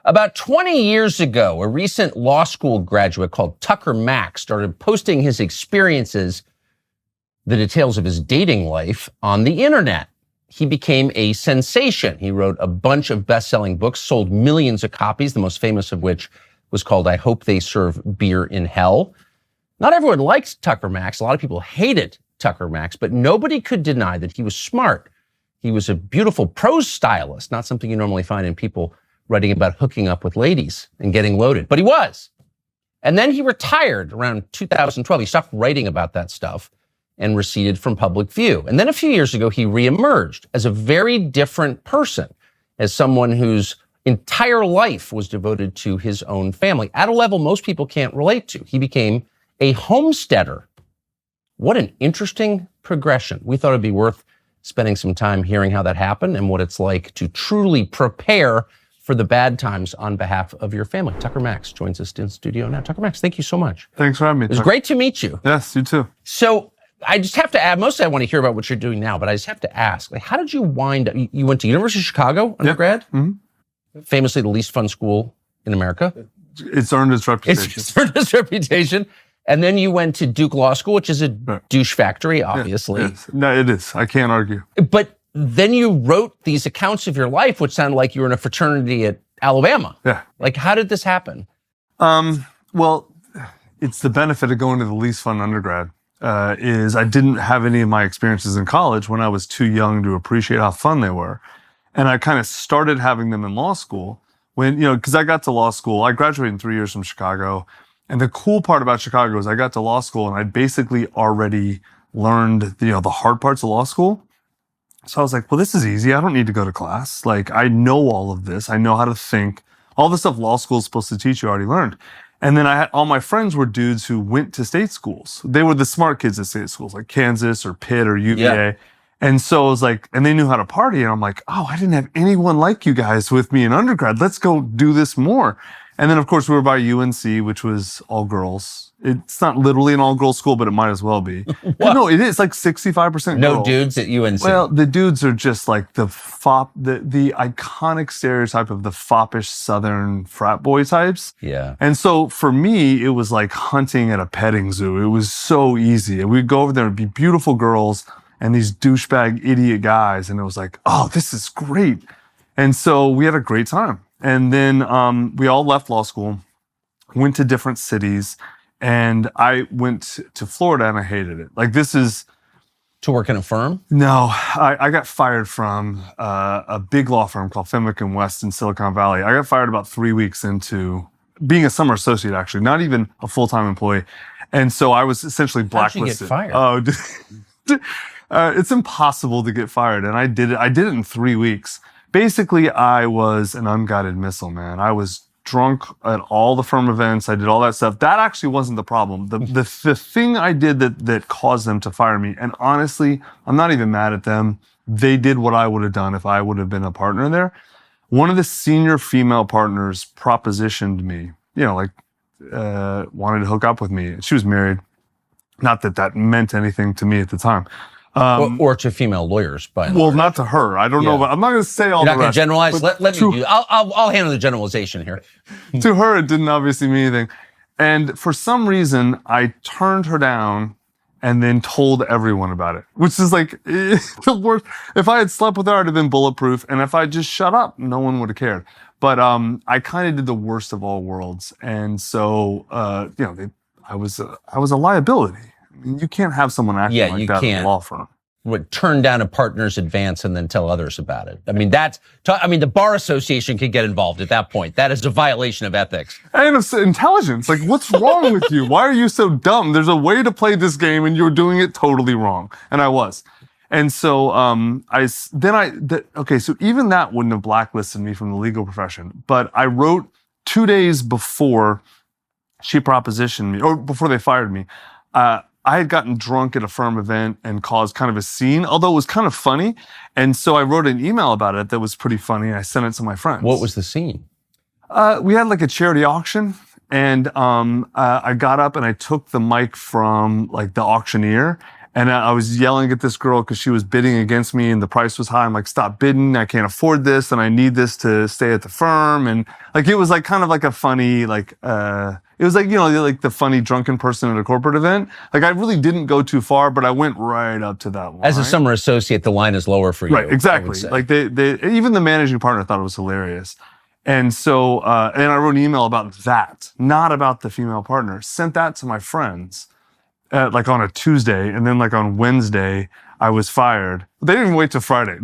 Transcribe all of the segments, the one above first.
About 20 years ago, a recent law school graduate called Tucker Max started posting his experiences, the details of his dating life, on the internet. He became a sensation. He wrote a bunch of best-selling books, sold millions of copies, the most famous of which was called I Hope They Serve Beer in Hell. Not everyone liked Tucker Max. A lot of people hated Tucker Max, but nobody could deny that he was smart. He was a beautiful prose stylist, not something you normally find in people writing about hooking up with ladies and getting loaded, but he was. And then he retired around 2012. He stopped writing about that stuff and receded from public view. And then a few years ago, he reemerged as a very different person, as someone whose entire life was devoted to his own family at a level most people can't relate to. He became a homesteader. What an interesting progression. We thought it'd be worth spending some time hearing how that happened and what it's like to truly prepare for the bad times on behalf of your family. Tucker Max joins us in studio now. Tucker Max, thank you so much. Thanks for having me. It was great to meet you. Yes, you too. So I just have to add, mostly I want to hear about what you're doing now, but I just have to ask, like, how did you wind up, you went to University of Chicago undergrad? Yeah. Mm-hmm. Famously the least fun school in America. It's earned its reputation. It's earned its reputation. And then you went to Duke Law School, which is a douche factory, obviously. Yes. No, it is. I can't argue. But then you wrote these accounts of your life, which sounded like you were in a fraternity at Alabama. Yeah. Like, how did this happen? Well, it's the benefit of going to the least fun undergrad, is I didn't have any of my experiences in college when I was too young to appreciate how fun they were. And I kind of started having them in law school when, because I got to law school. I graduated in 3 years from Chicago. And the cool part about Chicago is I got to law school and I'd basically already learned, the hard parts of law school. So I was like, well, this is easy. I don't need to go to class. Like, I know all of this. I know how to think. All the stuff law school is supposed to teach you, I already learned. And then I had all my friends were dudes who went to state schools. They were the smart kids at state schools, like Kansas or Pitt or UVA. Yeah. And so I was like, and they knew how to party. And I'm like, oh, I didn't have anyone like you guys with me in undergrad. Let's go do this more. And then, of course, we were by UNC, which was all girls. It's not literally an all-girls school, but it might as well be. No, it is like 65% girls. No dudes at UNC. Well, the dudes are just like the iconic stereotype of the foppish Southern frat boy types. Yeah. And so for me, it was like hunting at a petting zoo. It was so easy. And we'd go over there and be beautiful girls and these douchebag idiot guys. And it was like, oh, this is great. And so we had a great time. And then we all left law school, went to different cities, and I went to Florida and I hated it. Like, this is... To work in a firm? No, I got fired from a big law firm called Fenwick & West in Silicon Valley. I got fired about 3 weeks into being a summer associate, actually, not even a full-time employee. And so I was essentially blacklisted. How'd you get fired? It's impossible to get fired, and I did it in 3 weeks. Basically, I was an unguided missile, man. I was drunk at all the firm events. I did all that stuff. That actually wasn't the problem. The thing I did that caused them to fire me, and honestly, I'm not even mad at them. They did what I would have done if I would have been a partner there. One of the senior female partners propositioned me, wanted to hook up with me. She was married. Not that meant anything to me at the time. Or to female lawyers, by well, not to her. I don't know. But I'm not going to say all the rest. You're not going to generalize? Let me do. I'll handle the generalization here. To her, it didn't obviously mean anything. And for some reason, I turned her down and then told everyone about it, which is like the worst. If I had slept with her, I'd have been bulletproof. And if I just shut up, no one would have cared. But I kind of did the worst of all worlds. And so, I was a liability. I mean, you can't have someone acting like that in a law firm. Would turn down a partner's advance and then tell others about it. I mean, the Bar Association could get involved at that point. That is a violation of ethics. And of intelligence. Like, what's wrong with you? Why are you so dumb? There's a way to play this game and you're doing it totally wrong. And I was. And so, so even that wouldn't have blacklisted me from the legal profession. But I wrote 2 days before she propositioned me, or before they fired me, I had gotten drunk at a firm event and caused kind of a scene, although it was kind of funny. And so I wrote an email about it that was pretty funny. I sent it to my friends. What was the scene? We had like a charity auction, and I got up and I took the mic from like the auctioneer And I was yelling at this girl because she was bidding against me and the price was high. I'm like, stop bidding. I can't afford this. And I need this to stay at the firm. And like, it was like kind of like a funny, like, it was like, like the funny drunken person at a corporate event. Like I really didn't go too far, but I went right up to that line. As a summer associate, the line is lower for you. Right, exactly. Like they even the managing partner thought it was hilarious. And so, and I wrote an email about that, not about the female partner. Sent that to my friends, like on a Tuesday, and then like on Wednesday, I was fired. They didn't even wait till Friday.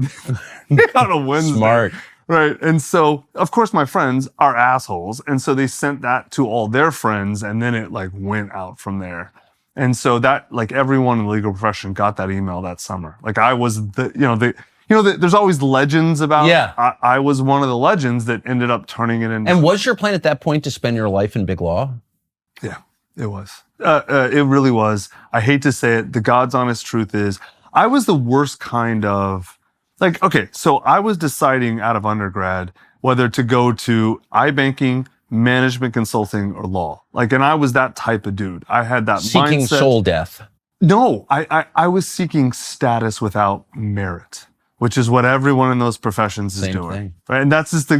On a Wednesday. Smart. Right. And so, of course, my friends are assholes. And so they sent that to all their friends, and then it like went out from there. And so that, like everyone in the legal profession got that email that summer. Like I was there's always legends about, I was one of the legends that ended up turning it into. And was your plan at that point to spend your life in big law? Yeah, it was. It really was. I hate to say it. The God's honest truth is I was the worst kind of, like, okay, so I was deciding out of undergrad whether to go to iBanking, management consulting, or law. Like, and I was that type of dude. I had that seeking mindset. Soul death. No, I was seeking status without merit, which is what everyone in those professions is doing. Thing. Right? And that's just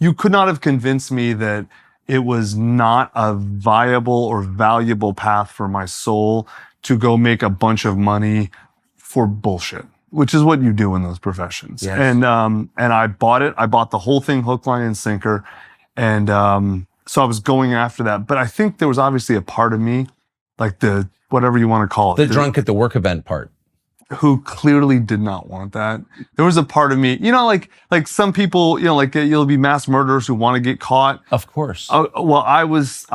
you could not have convinced me that it was not a viable or valuable path for my soul to go make a bunch of money for bullshit, which is what you do in those professions. Yes. And I bought it. I bought the whole thing, hook, line, and sinker. And so I was going after that. But I think there was obviously a part of me, like the, whatever you want to call it. The drunk at the work event part. Who clearly did not want that. There was a part of me, like some people, like you'll be mass murderers who want to get caught. Of course. Well, I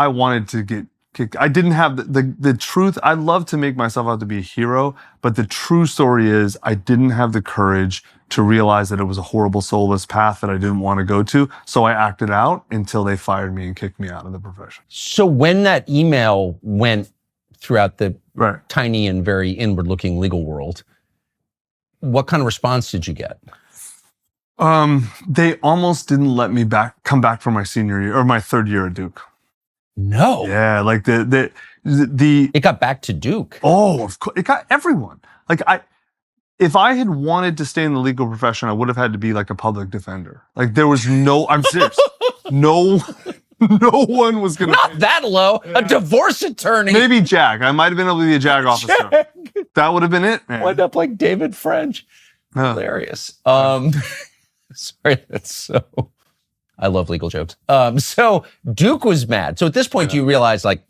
wanted to get kicked. I didn't have the truth. I love to make myself out to be a hero, but the true story is I didn't have the courage to realize that it was a horrible, soulless path that I didn't want to go to. So I acted out until they fired me and kicked me out of the profession. So when that email went throughout the tiny and very inward-looking legal world, what kind of response did you get? They almost didn't let me come back for my senior year or my third year at Duke. No. Yeah, like the it got back to Duke. Oh, of course, it got everyone. Like if I had wanted to stay in the legal profession, I would have had to be like a public defender. Like there was I'm serious. No one was going to. Not that low. Yeah. A divorce attorney. Maybe JAG. I might have been able to be a JAG officer. JAG. That would have been it, man. Wind up like David French. Hilarious. Sorry, that's so. I love legal jokes. So Duke was mad. So at this point, you realize, like,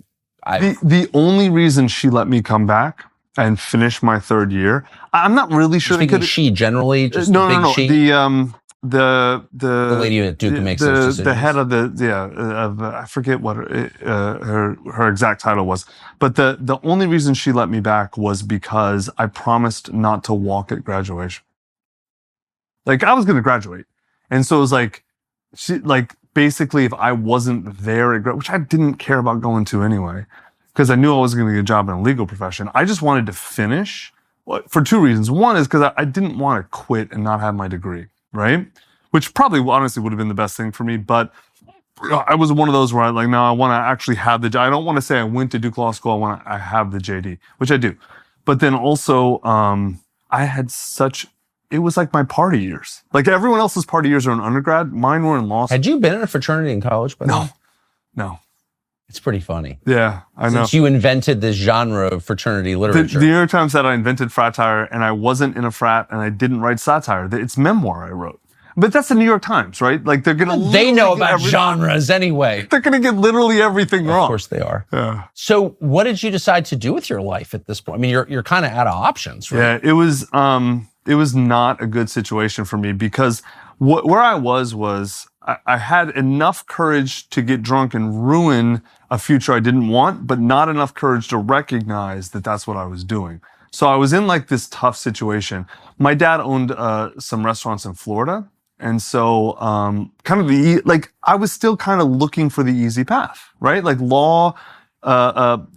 the only reason she let me come back and finish my third year, I'm not really sure. She generally just no. She? The lady at Duke who makes those decisions. The head of I forget what her exact title was, but the only reason she let me back was because I promised not to walk at graduation. Like I was going to graduate, and so it was like basically if I wasn't there at which I didn't care about going to anyway, because I knew I wasn't going to get a job in a legal profession. I just wanted to finish for two reasons. One is because I didn't want to quit and not have my degree. Right? Which probably honestly would have been the best thing for me. But I was one of those where I want to actually have the, I don't want to say I went to Duke Law School. I have the JD, which I do. But then also, I had it was like my party years. Like everyone else's party years are in undergrad. Mine were in law school. Had you been in a fraternity in college? No. It's pretty funny. Yeah, I know. Since you invented this genre of fraternity literature. The New York Times said I invented fratire, and I wasn't in a frat, and I didn't write satire. It's memoir I wrote. But that's the New York Times, right? Like they're gonna. They know about genres anyway. They're gonna get literally everything wrong. Of course they are. Yeah. So what did you decide to do with your life at this point? I mean, you're kind of out of options, right? Yeah, it was not a good situation for me because where I was I had enough courage to get drunk and ruin a future I didn't want, but not enough courage to recognize that that's what I was doing. So I was in like this tough situation. My dad owned some restaurants in Florida. And so kind of I was still kind of looking for the easy path, right? Like law, and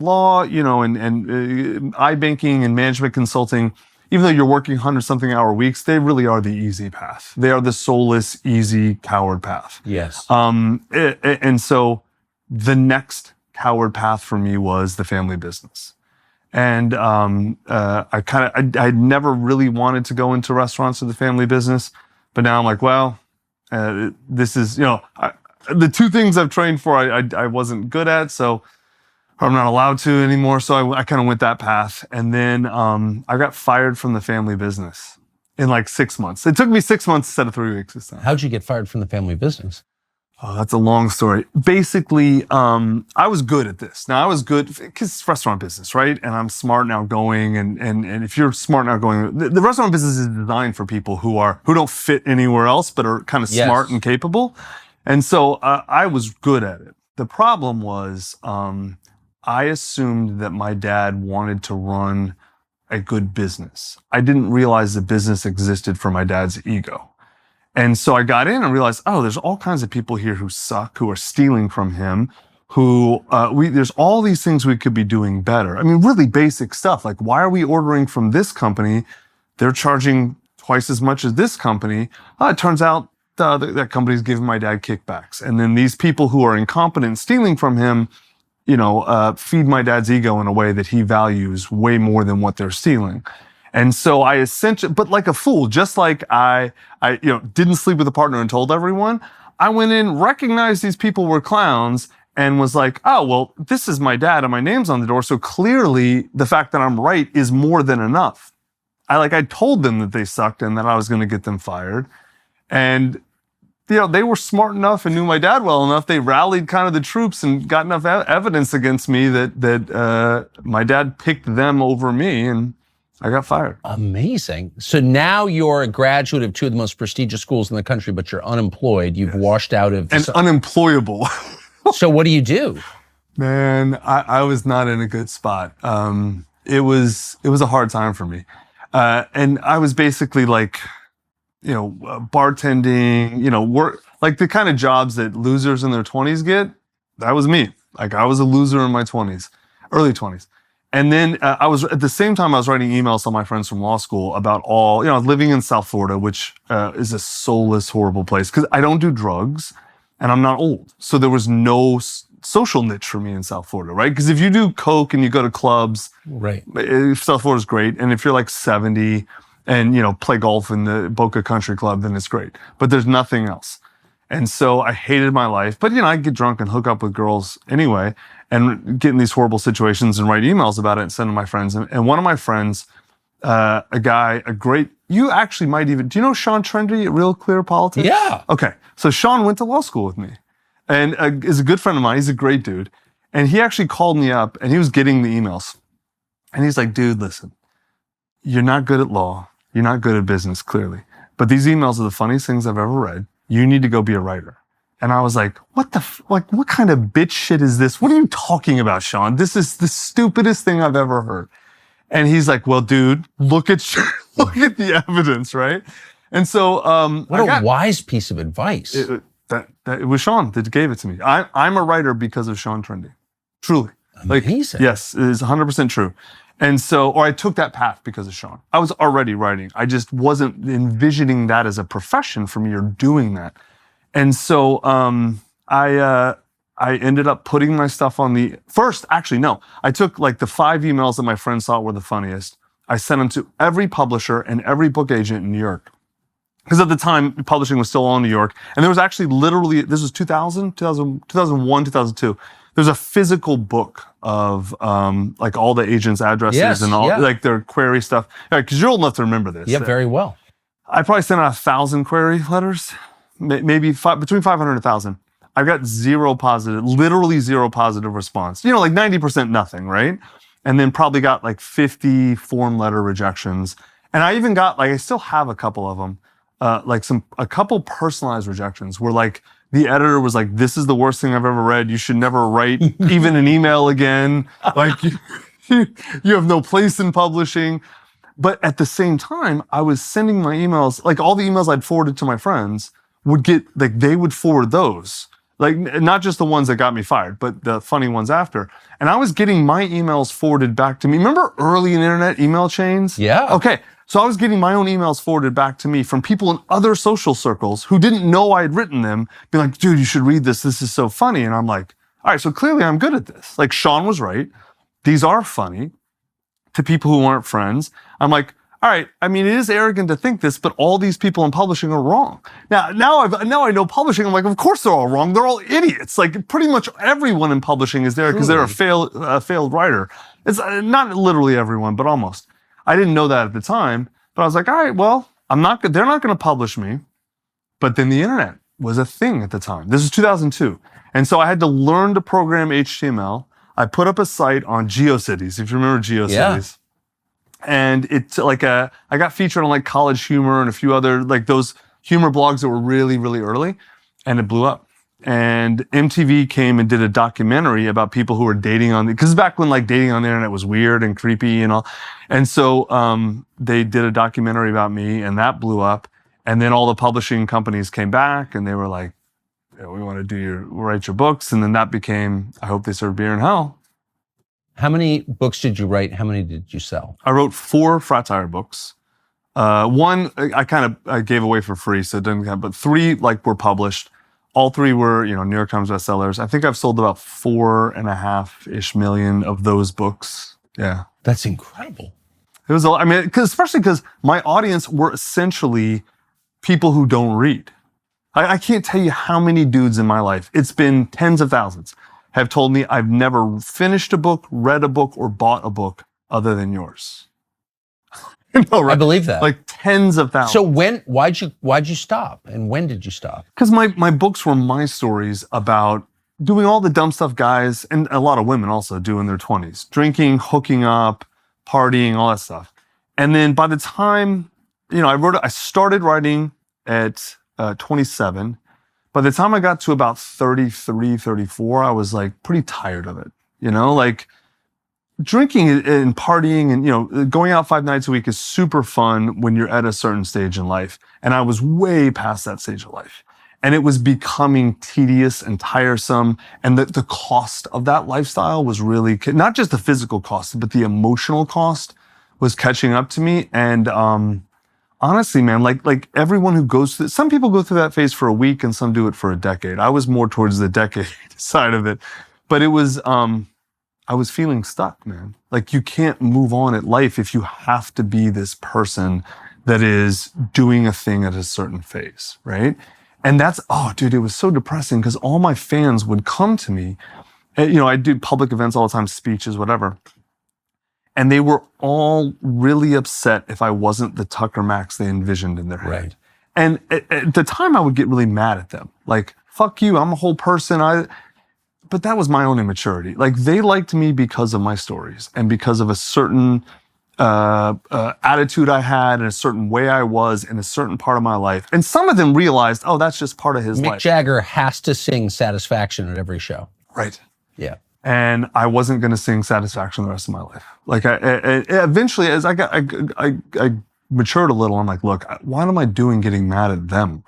iBanking and management consulting, even though you're working 100-something hour weeks, they really are the easy path. They are the soulless, easy, coward path. Yes. And so the next coward path for me was the family business. And I never really wanted to go into restaurants or the family business, but now I'm like, well, this is, the two things I've trained for, I wasn't good at, so I'm not allowed to anymore. So I kind of went that path. And then I got fired from the family business in like 6 months. It took me 6 months instead of 3 weeks this time. How'd you get fired from the family business? Oh, that's a long story. Basically, I was good at this. Now I was good because it's restaurant business, right? And I'm smart and outgoing. And if you're smart and outgoing, the restaurant business is designed for people who don't fit anywhere else, but are kind of smart and capable. And so I was good at it. The problem was, I assumed that my dad wanted to run a good business. I didn't realize the business existed for my dad's ego. And so I got in and realized, there's all kinds of people here who suck, who are stealing from him, there's all these things we could be doing better. I mean, really basic stuff. Like, why are we ordering from this company? They're charging twice as much as this company. It turns out that company's giving my dad kickbacks. And then these people who are incompetent stealing from him, feed my dad's ego in a way that he values way more than what they're stealing. And so I essentially, but like a fool, just like I didn't sleep with a partner and told everyone, I went in, recognized these people were clowns, and was like, oh, well, this is my dad and my name's on the door. So clearly the fact that I'm right is more than enough. I told them that they sucked and that I was going to get them fired. And they were smart enough and knew my dad well enough. They rallied kind of the troops and got enough evidence against me that my dad picked them over me, and I got fired. Amazing. So now you're a graduate of two of the most prestigious schools in the country, but you're unemployed. You've washed out of... And unemployable. So what do you do? Man, I was not in a good spot. It was a hard time for me. And I was basically like... bartending, work, like the kind of jobs that losers in their 20s get. That was me. Like, I was a loser in my 20s, early 20s. And then I was, at the same time, I was writing emails to my friends from law school about living in South Florida, which is a soulless, horrible place, because I don't do drugs and I'm not old. So there was no social niche for me in South Florida, right? Because if you do coke and you go to clubs, right, South Florida's great. And if you're like 70, and, play golf in the Boca Country Club, then it's great. But there's nothing else. And so I hated my life. But, I'd get drunk and hook up with girls anyway and get in these horrible situations and write emails about it and send to my friends. And one of my friends, you actually might even, do you know Sean Trendy at Real Clear Politics? Yeah. Okay. So Sean went to law school with me and is a good friend of mine. He's a great dude. And he actually called me up and he was getting the emails. And he's like, dude, listen, you're not good at law. You're not good at business, clearly. But these emails are the funniest things I've ever read. You need to go be a writer. And I was like, what kind of bitch shit is this? What are you talking about, Sean? This is the stupidest thing I've ever heard. And he's like, well, dude, look at the evidence, right? And so, what a wise piece of advice. It was Sean that gave it to me. I'm a writer because of Sean Trendy. Truly. Amazing. Yes, it is 100% true. And so, I took that path because of Sean. I was already writing. I just wasn't envisioning that as a profession for me or doing that. And so, I ended up putting my stuff on I took like the 5 emails that my friends thought were the funniest. I sent them to every publisher and every book agent in New York. Because at the time, publishing was still all in New York. And there was actually this was 2001, 2002. There's a physical book of like all the agents' addresses and all like their query stuff. Because you're old enough to remember this. Yeah, very well. I probably sent out 1,000 query letters, maybe between 500 and 1,000. I got literally zero positive response. Like 90% nothing, right? And then probably got like 50 form letter rejections. And I even got I still have a couple of them, a couple personalized rejections where like, the editor was like, this is the worst thing I've ever read. You should never write even an email again. Like, you have no place in publishing. But at the same time, I was sending my emails, like all the emails I'd forwarded to my friends they would forward those. Like, not just the ones that got me fired, but the funny ones after. And I was getting my emails forwarded back to me. Remember early in internet email chains? Yeah. Okay. So I was getting my own emails forwarded back to me from people in other social circles who didn't know I had written them, being like, dude, you should read this. This is so funny. And I'm like, all right, so clearly I'm good at this. Like, Sean was right. These are funny. to people who aren't friends. I'm like, all right, I mean, it is arrogant to think this, but all these people in publishing are wrong. Now I know publishing. I'm like, of course they're all wrong. They're all idiots. Like pretty much everyone in publishing is there because they're a failed writer. It's not literally everyone, but almost. I didn't know that at the time, but I was like, all right, well, they're not going to publish me. But then the internet was a thing at the time. This is 2002. And so I had to learn to program HTML. I put up a site on GeoCities, if you remember GeoCities. Yeah. And it's like I got featured on like College Humor and a few other like those humor blogs that were really, really early, and it blew up. And MTV came and did a documentary about people who were dating on because back when like dating on the internet was weird and creepy and all. And so they did a documentary about me, and that blew up. And then all the publishing companies came back and they were like, yeah, we want to write your books. And then that became I Hope They Serve Beer in Hell. How many books did you write? How many did you sell? I wrote 4 Fratire books. One I gave away for free, so it didn't count, but 3 like were published. All 3 were, New York Times bestsellers. I think I've sold about 4.5-ish million of those books. Yeah. That's incredible. It was, especially because my audience were essentially people who don't read. I can't tell you how many dudes in my life, it's been tens of thousands, have told me I've never finished a book, read a book, or bought a book other than yours. No, right? I believe that. Like tens of thousands. So why'd you stop? And when did you stop? Because my books were my stories about doing all the dumb stuff guys, and a lot of women also do in their 20s. Drinking, hooking up, partying, all that stuff. And then by the time, I started writing at 27. By the time I got to about 33, 34, I was like pretty tired of it. Like drinking and partying and, going out 5 nights a week is super fun when you're at a certain stage in life. And I was way past that stage of life. And it was becoming tedious and tiresome. And the cost of that lifestyle was really, not just the physical cost, but the emotional cost was catching up to me. And, honestly, man, like everyone who goes through, some people go through that phase for a week and some do it for a decade. I was more towards the decade side of it, but it was, I was feeling stuck, man. Like you can't move on at life if you have to be this person that is doing a thing at a certain phase, right? And that's, it was so depressing because all my fans would come to me. And, I do public events all the time, speeches, whatever. And they were all really upset if I wasn't the Tucker Max they envisioned in their head. Right. And at the time, I would get really mad at them. Like, fuck you, I'm a whole person. But that was my own immaturity. Like, they liked me because of my stories and because of a certain attitude I had and a certain way I was in a certain part of my life. And some of them realized, that's just part of his life. Mick Jagger has to sing Satisfaction at every show. Right. Yeah. And I wasn't going to sing Satisfaction the rest of my life. Like I eventually, as I matured a little, I'm like, look, what am I doing getting mad at them?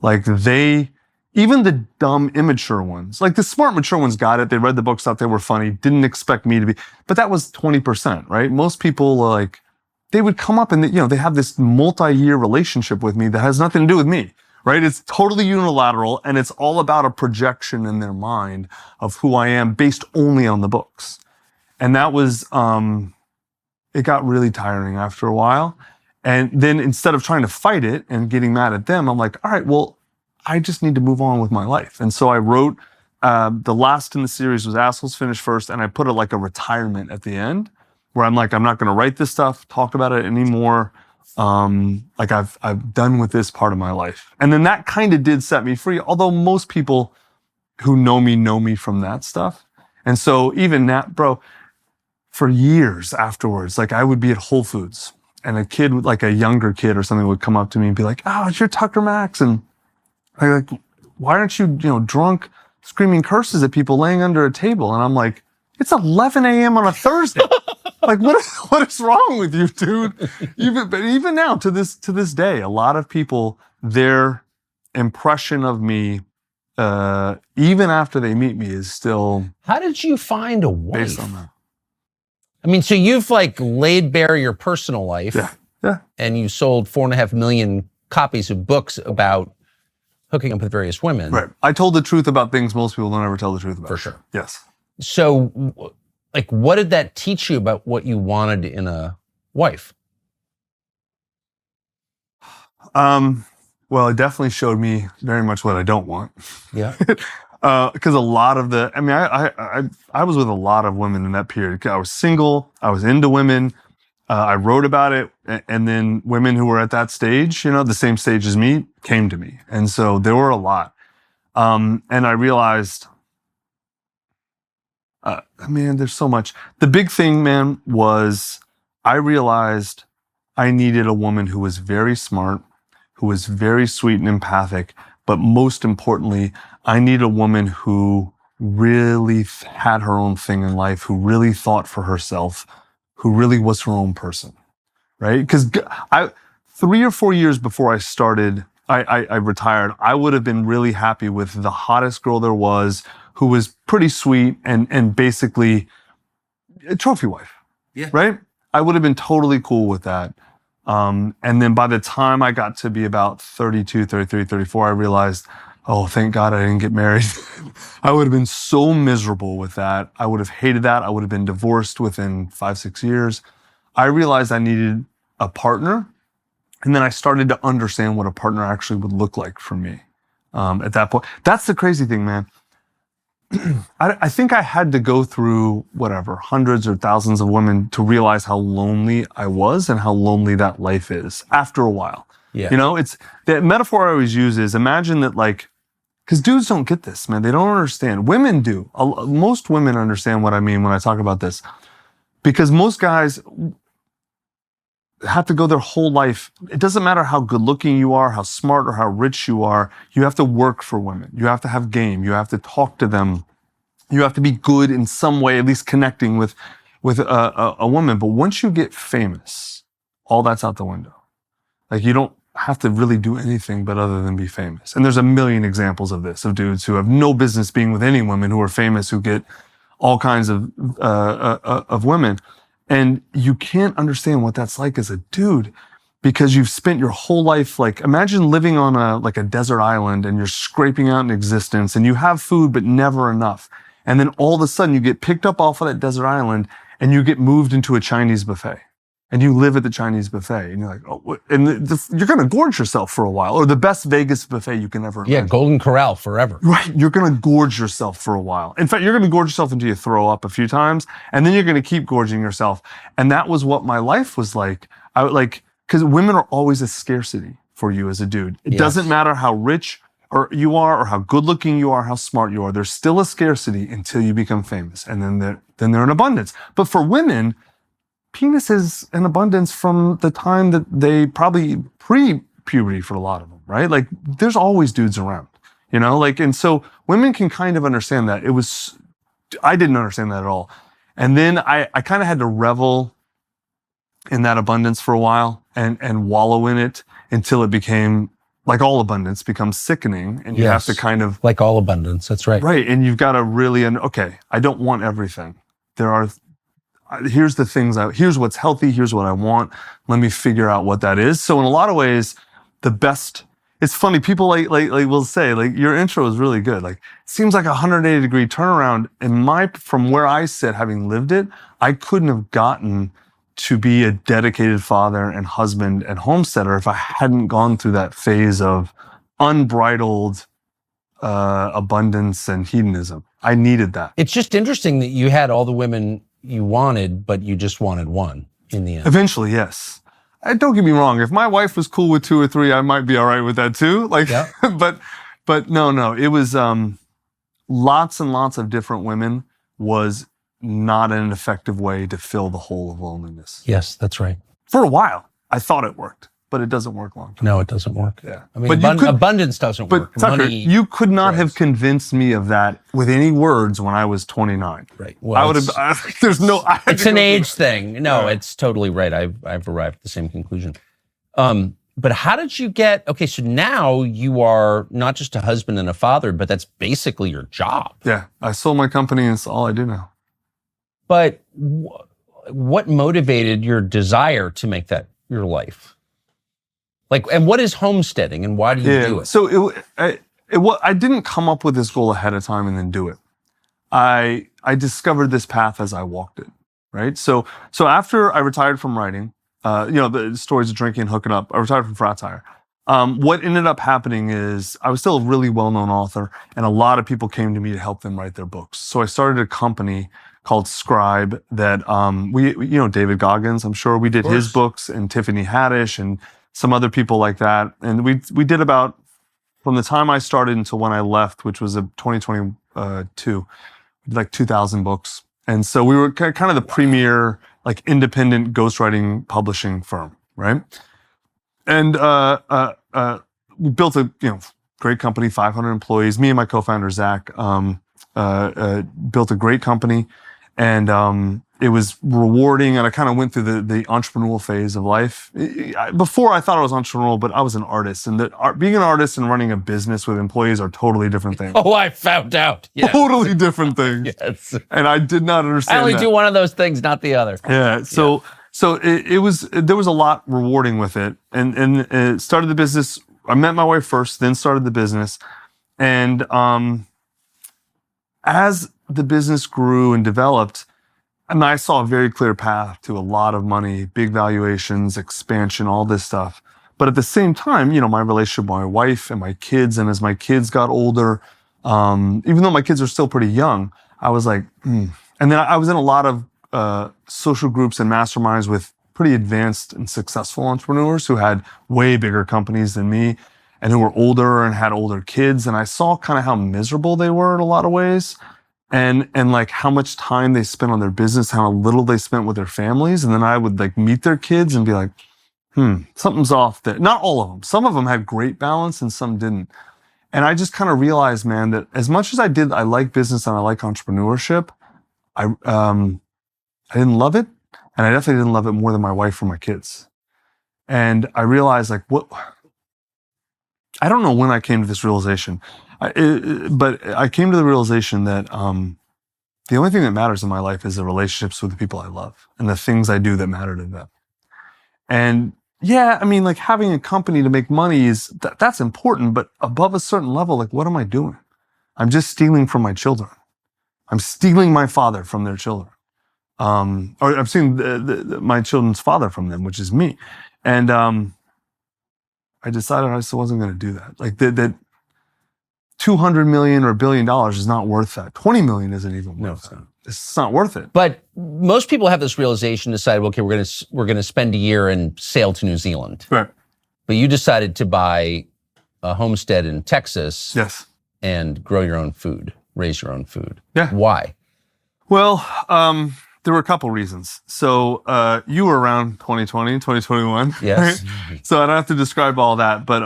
Like even the dumb, immature ones, like the smart, mature ones got it. They read the books, thought they were funny, didn't expect me to be, but that was 20%, right? Most people they would come up and they have this multi-year relationship with me that has nothing to do with me. Right? It's totally unilateral and it's all about a projection in their mind of who I am based only on the books. And that was, it got really tiring after a while. And then instead of trying to fight it and getting mad at them, I'm like, all right, well, I just need to move on with my life. And so I wrote, the last in the series was Assholes Finish First. And I put a retirement at the end where I'm like, I'm not going to write this stuff, talk about it anymore. I've done with this part of my life. And then that kind of did set me free. Although most people who know me from that stuff. And so even now, bro, for years afterwards, I would be at Whole Foods and a kid with a younger kid or something would come up to me and be like, it's your Tucker Max. And I'm like, why aren't you, drunk screaming curses at people laying under a table? And I'm like, it's 11 a.m. on a Thursday. What is wrong with you, dude? Even now, to this day, a lot of people, their impression of me, even after they meet me, is still. How did you find a wife? Based on that. I mean, so you've laid bare your personal life. Yeah. And you sold 4.5 million copies of books about hooking up with various women. Right. I told the truth about things most people don't ever tell the truth about. For sure. Yes. So like, what did that teach you about what you wanted in a wife? Well, it definitely showed me very much what I don't want. Yeah. Because a lot of I was with a lot of women in that period. I was single. I was into women. I wrote about it, and then women who were at that stage, the same stage as me, came to me, and so there were a lot. And I realized, man, there's so much. The big thing, man, was I realized I needed a woman who was very smart, who was very sweet and empathic, but most importantly, I needed a woman who really had her own thing in life, who really thought for herself, who really was her own person, right? Because 3 or 4 years before I retired, I would have been really happy with the hottest girl there was, who was pretty sweet and basically a trophy wife, right? I would have been totally cool with that. And then by the time I got to be about 32, 33, 34, I realized, oh, thank God I didn't get married. I would have been so miserable with that. I would have hated that. I would have been divorced within 5, 6 years. I realized I needed a partner. And then I started to understand what a partner actually would look like for me at that point. That's the crazy thing, man. I think I had to go through hundreds or thousands of women to realize how lonely I was and how lonely that life is after a while. Yeah. It's the metaphor I always use is imagine that, like, because dudes don't get this, man. They don't understand. Women do. Most women understand what I mean when I talk about this, because most guys have to go their whole life. It doesn't matter how good looking you are, how smart or how rich you are. You have to work for women. You have to have game. You have to talk to them. You have to be good in some way, at least connecting with a woman. But once you get famous, all that's out the window. Like, you don't have to really do anything but other than be famous. And there's a million examples of this, of dudes who have no business being with any women who are famous, who get all kinds of women. And you can't understand what that's like as a dude, because you've spent your whole life, like, imagine living on a desert island and you're scraping out an existence and you have food, but never enough. And then all of a sudden you get picked up off of that desert island and you get moved into a Chinese buffet and you live at the Chinese buffet and you're like, oh, what? And you're going to gorge yourself for a while, or the best Vegas buffet you can ever imagine. Yeah. Golden Corral forever. Right. You're going to gorge yourself for a while. In fact, you're going to gorge yourself until you throw up a few times, and then you're going to keep gorging yourself. And that was what my life was like. Because women are always a scarcity for you as a dude. It doesn't matter how rich or you are, or how good looking you are, how smart you are. There's still a scarcity until you become famous. And then they're in abundance. But for women, penis is in abundance from the time that they probably pre-puberty for a lot of them, right? Like, there's always dudes around, and so women can kind of understand that. I didn't understand that at all. And then I kind of had to revel in that abundance for a while and wallow in it until it became, like all abundance, becomes sickening, and you have to kind of, like all abundance. That's right. Right. And you've got to really, okay, I don't want everything. Here's the things, here's what's healthy, here's what I want. Let me figure out what that is. So in a lot of ways, it's funny, people like will say, like, your intro is really good. Like, it seems like a 180-degree turnaround. And from where I sit, having lived it, I couldn't have gotten to be a dedicated father and husband and homesteader if I hadn't gone through that phase of unbridled abundance and hedonism. I needed that. It's just interesting that you had all the women you wanted, but you just wanted one in the end. Eventually, yes. Don't get me wrong. If my wife was cool with 2 or 3, I might be all right with that too. Like, yeah. but no. It was lots and lots of different women was not an effective way to fill the hole of loneliness. Yes, that's right. For a while, I thought it worked, but it doesn't work long term. No, it doesn't work. Yeah. I mean, abundance doesn't work. But Tucker, you could not have convinced me of that with any words when I was 29. Right. Well, I would have. It's an age thing. No, it's totally right. I've arrived at the same conclusion. But how did you get? Okay, so now you are not just a husband and a father, but that's basically your job. Yeah, I sold my company, and it's all I do now. But what motivated your desire to make that your life? Like, and what is homesteading, and why do you do it? So I didn't come up with this goal ahead of time and then do it. I discovered this path as I walked it, right? So after I retired from writing, the stories of drinking and hooking up, I retired from Frat Tire. What ended up happening is I was still a really well-known author, and a lot of people came to me to help them write their books. So I started a company called Scribe that David Goggins, I'm sure we did his books, and Tiffany Haddish and some other people like that. And we did about, from the time I started until when I left, which was 2022, like 2,000 books. And so we were kind of the premier like independent ghostwriting publishing firm, right? And we built a great company, 500 employees. Me and my co-founder Zach built a great company, and it was rewarding. And I kind of went through the entrepreneurial phase of life. Before I thought I was entrepreneurial, but I was an artist, and being an artist and running a business with employees are totally different things. Oh, I found out. Yes. Totally different things. Yes. And I did not understand. I only do one of those things, not the other. Yeah. So there was a lot rewarding with it, and started the business. I met my wife first, then started the business, and as the business grew and developed, and I saw a very clear path to a lot of money, big valuations, expansion, all this stuff. But at the same time, my relationship with my wife and my kids, and as my kids got older, even though my kids are still pretty young, I was like, And then I was in a lot of social groups and masterminds with pretty advanced and successful entrepreneurs who had way bigger companies than me and who were older and had older kids. And I saw kind of how miserable they were in a lot of ways, and like how much time they spent on their business, how little they spent with their families. And then I would like meet their kids and be like, something's off there. Not all of them. Some of them had great balance and some didn't. And I just kind of realized, man, that as much as I like business and I like entrepreneurship, I didn't love it. And I definitely didn't love it more than my wife or my kids. And I realized I don't know when I came to this realization, but I came to the realization that the only thing that matters in my life is the relationships with the people I love and the things I do that matter to them. And yeah, I mean, like having a company to make money that's important, but above a certain level, like what am I doing? I'm just stealing from my children. I'm stealing my father from their children. Or I'm stealing my children's father from them, which is me. And I decided I just wasn't going to do that. Like that 200 million or $1 billion is not worth that. 20 million isn't even worth that. It's not worth it. But most people have this realization, decide, okay, we're going to spend a year and sail to New Zealand. Right. But you decided to buy a homestead in Texas. Yes. And grow your own food, raise your own food. Yeah. Why? Well, there were a couple reasons. So you were around 2020, 2021. Yes. Right? So I don't have to describe all that, but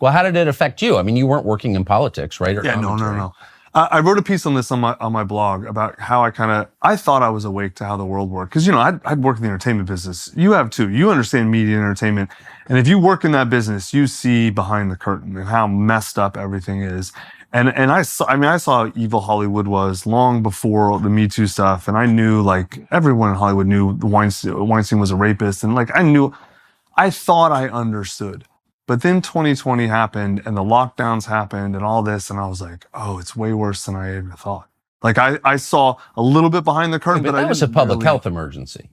well, how did it affect you? I mean, you weren't working in politics, right? Or yeah, no. I wrote a piece on this on my blog about how I thought I was awake to how the world worked. Because, I'd worked in the entertainment business. You have too. You understand media and entertainment. And if you work in that business, you see behind the curtain and how messed up everything is. And I saw how evil Hollywood was long before the Me Too stuff. And I knew, like, everyone in Hollywood knew Weinstein was a rapist. And like, I thought I understood. But then 2020 happened and the lockdowns happened and all this. And I was like, oh, it's way worse than I ever thought. Like I saw a little bit behind the curtain, but that was a public health emergency.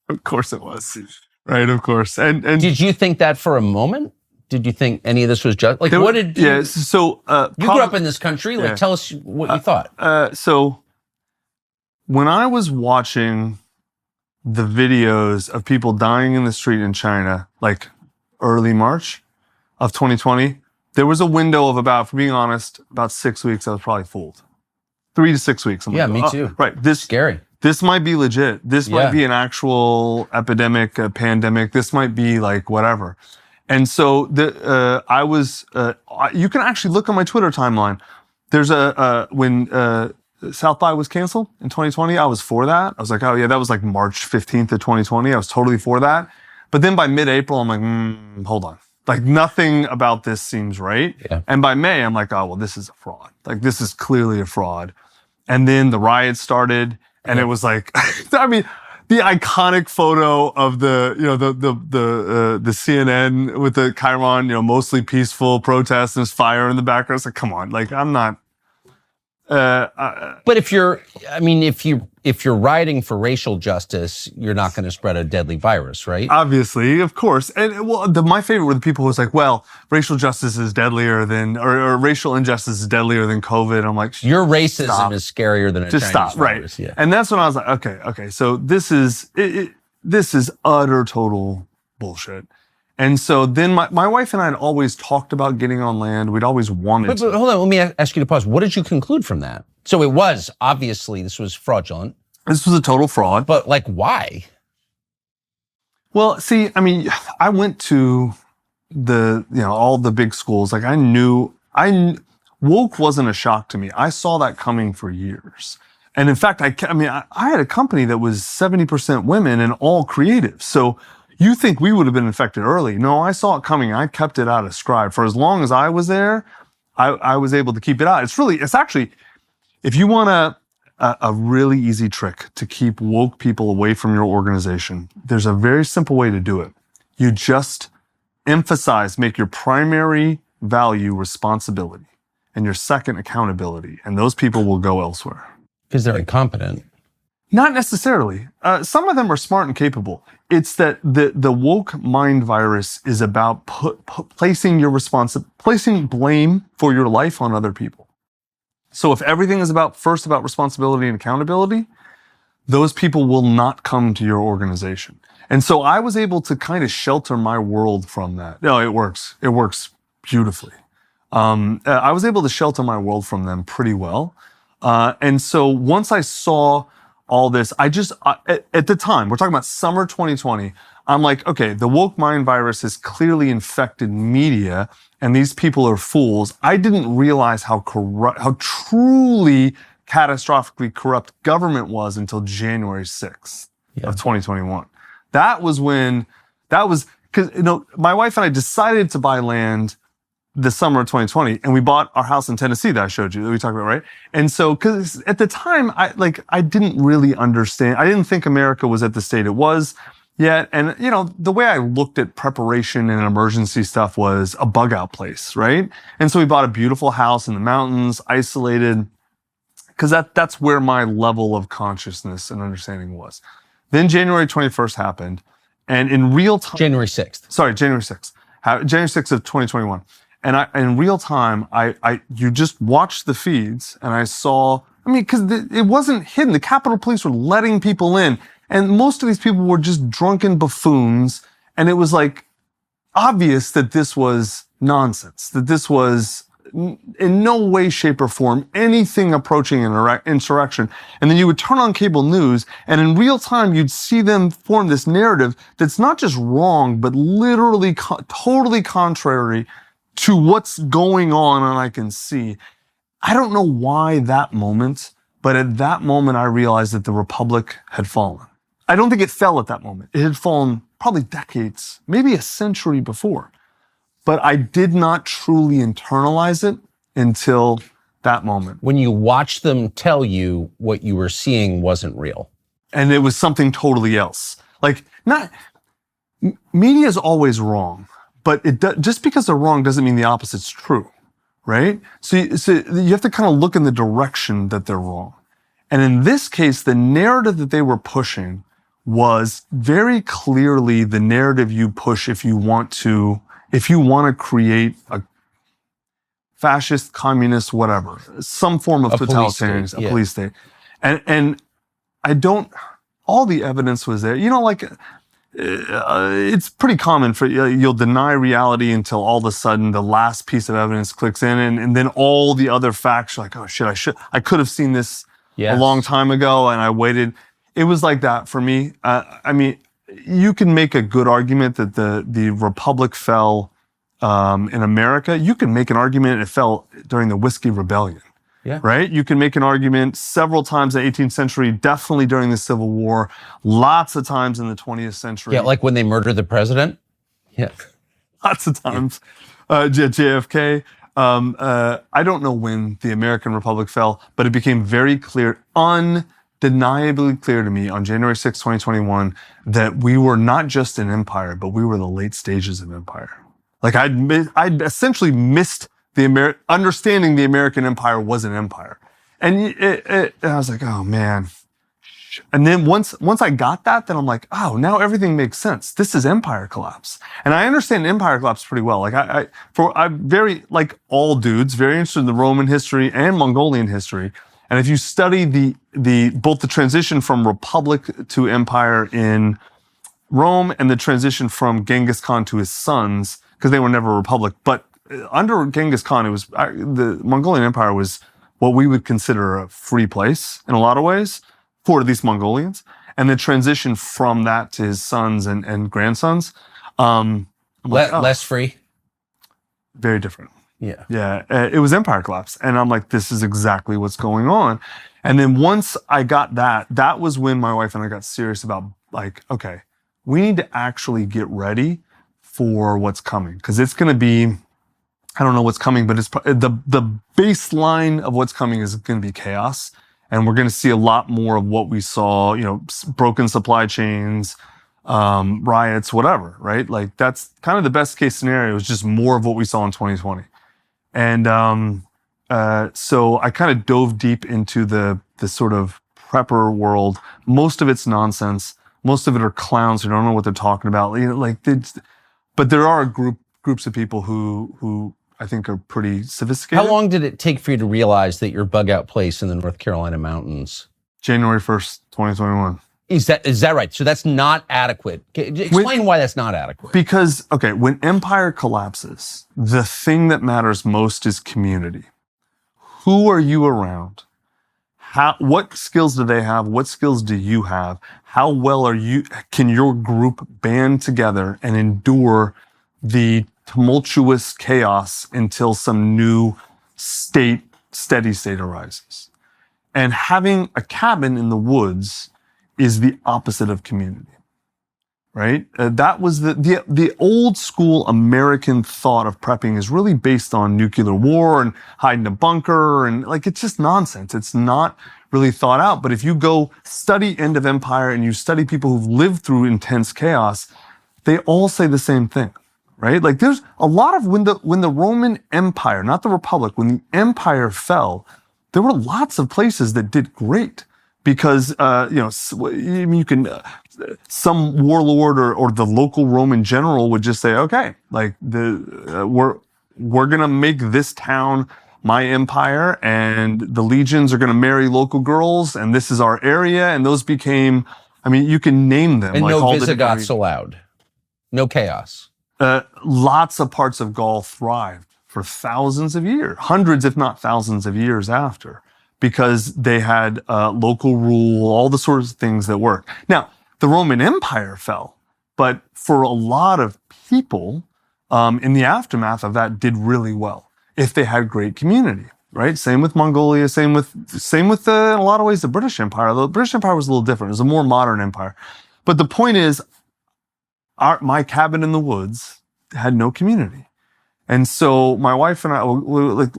Of course it was. Right. Of course. And did you think that for a moment? Did you think any of this was just like, what did you, yeah. So, you grew up in this country. Like, tell us what you thought. So when I was watching the videos of people dying in the street in China, like early March of 2020, there was a window of about 6 weeks. I was probably fooled. 3 to 6 weeks. I'm me too. Right. Scary. This might be legit. This might be an actual epidemic, a pandemic. This might be like whatever. And so you can actually look on my Twitter timeline. There's when South by was canceled in 2020, I was for that. I was like, oh yeah, that was like March 15th of 2020. I was totally for that. But then by mid-April, I'm like, hold on. Like nothing about this seems right. Yeah. And by May, I'm like, oh, well, this is a fraud. Like this is clearly a fraud. And then the riots started and it was like, I mean, the iconic photo of the CNN with the Chiron, mostly peaceful protests and there's fire in the background. It's like, come on, like I'm not, But if you're riding for racial justice, you're not going to spread a deadly virus, right? Obviously, of course. And well, my favorite were the people who was like, well, racial justice is deadlier than, or racial injustice is deadlier than COVID. I'm like, your racism is scarier than a just Chinese stop, virus. right? Yeah. And that's when I was like, okay. So this is utter total bullshit. And so then my wife and I had always talked about getting on land. We'd always wanted to. But hold on, let me ask you to pause. What did you conclude from that? So it was, obviously, this was fraudulent. This was a total fraud. But like, why? Well, see, I mean, I went to all the big schools. Like woke wasn't a shock to me. I saw that coming for years. And in fact, I had a company that was 70% women and all creative. So you think we would have been infected early. No, I saw it coming. I kept it out of Scribe. For as long as I was there, I was able to keep it out. It's actually, if you want a really easy trick to keep woke people away from your organization, there's a very simple way to do it. You just make your primary value responsibility and your second accountability, and those people will go elsewhere. Because they're incompetent. Not necessarily. Some of them are smart and capable. It's that the woke mind virus is about placing blame for your life on other people. So if everything is first about responsibility and accountability, those people will not come to your organization. And so I was able to kind of shelter my world from that. No, it works. It works beautifully. I was able to shelter my world from them pretty well. And so once I saw all this, at the time, we're talking about summer 2020, I'm like, okay, the woke mind virus has clearly infected media and these people are fools. I didn't realize how truly catastrophically corrupt government was until January 6th of 2021. Because, my wife and I decided to buy land the summer of 2020, and we bought our house in Tennessee that I showed you, that we talked about, right? And so, because at the time, I didn't really understand. I didn't think America was at the state it was yet. And, the way I looked at preparation and emergency stuff was a bug out place, right? And so we bought a beautiful house in the mountains, isolated, because that's where my level of consciousness and understanding was. Then January 21st happened, and in real time... January 6th. Sorry, January 6th. January 6th of 2021. And in real time, you just watched the feeds, and I saw, because it wasn't hidden. The Capitol Police were letting people in, and most of these people were just drunken buffoons, and it was like obvious that this was nonsense, that this was in no way, shape, or form anything approaching an insurrection. And then you would turn on cable news, and in real time, you'd see them form this narrative that's not just wrong, but literally totally contrary to what's going on, and I can see. I don't know why that moment, but at that moment I realized that the Republic had fallen. I don't think it fell at that moment. It had fallen probably decades, maybe a century before. But I did not truly internalize it until that moment. When you watched them tell you what you were seeing wasn't real. And it was something totally else. Media is always wrong. But just because they're wrong doesn't mean the opposite's true, right? So you have to kind of look in the direction that they're wrong. And in this case, the narrative that they were pushing was very clearly the narrative you push if you want to create a fascist, communist, whatever, some form of totalitarianism, a police state. And all the evidence was there. It's pretty common for you'll deny reality until all of a sudden the last piece of evidence clicks in, and then all the other facts are like, oh shit, I could have seen this a long time ago, and I waited. It was like that for me. You can make a good argument that the Republic fell in America. You can make an argument it fell during the Whiskey Rebellion. Yeah. Right? You can make an argument several times in the 18th century, definitely during the Civil War, lots of times in the 20th century. Yeah, like when they murdered the president? Yeah. Lots of times. JFK. I don't know when the American Republic fell, but it became very clear, undeniably clear to me on January 6, 2021, that we were not just an empire, but we were the late stages of empire. Like I'd essentially missed understanding the American empire was an empire. And I was like, oh man. And then once I got that, then I'm like, oh, now everything makes sense. This is empire collapse. And I understand empire collapse pretty well. Like I'm very, like all dudes, very interested in the Roman history and Mongolian history. And if you study both the transition from republic to empire in Rome and the transition from Genghis Khan to his sons, because they were never a republic, but under Genghis Khan, the Mongolian Empire was what we would consider a free place in a lot of ways, for at least Mongolians. And the transition from that to his sons and grandsons, less free? Very different. Yeah. Yeah. It was empire collapse. And I'm like, this is exactly what's going on. And then once I got that was when my wife and I got serious about like, okay, we need to actually get ready for what's coming. Because it's going to be, I don't know what's coming, but it's the baseline of what's coming is going to be chaos. And we're going to see a lot more of what we saw, broken supply chains, riots, whatever, right? Like that's kind of the best case scenario is just more of what we saw in 2020. And so I kind of dove deep into the sort of prepper world. Most of it's nonsense. Most of it are clowns who don't know what they're talking about. But there are groups of people who I think are pretty sophisticated. How long did it take for you to realize that your bug out place in the North Carolina mountains? January 1st, 2021. Is that right? So that's not adequate. Explain why that's not adequate. Because, okay, when empire collapses, the thing that matters most is community. Who are you around? What skills do they have? What skills do you have? How well can your group band together and endure the tumultuous chaos until some new steady state arises? And having a cabin in the woods is the opposite of community, right? That was the old school American thought of prepping is really based on nuclear war and hiding a bunker, and like it's just nonsense. It's not really thought out. But if you go study End of Empire and you study people who've lived through intense chaos, they all say the same thing, right? Like there's a lot of when the Roman Empire, not the Republic, when the empire fell, there were lots of places that did great. Because, you can, some warlord or the local Roman general would just say, okay, like we're going to make this town my empire and the legions are going to marry local girls and this is our area. And those became, you can name them. And like no all Visigoths allowed. No chaos. Lots of parts of Gaul thrived for thousands of years, hundreds, if not thousands of years after. Because they had local rule, all the sorts of things that work. Now, the Roman Empire fell, but for a lot of people in the aftermath of that did really well if they had great community, right? Same with Mongolia, same with in a lot of ways the British Empire. The British Empire was a little different. It was a more modern empire. But the point is, my cabin in the woods had no community. And so my wife and I were like,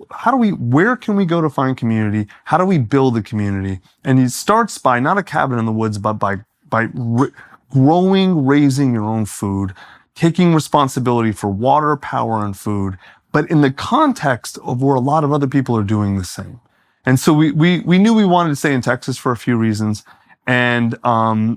where can we go to find community? How do we build a community? And it starts by not a cabin in the woods, but by raising your own food, taking responsibility for water, power, and food, but in the context of where a lot of other people are doing the same. And so we knew we wanted to stay in Texas for a few reasons. And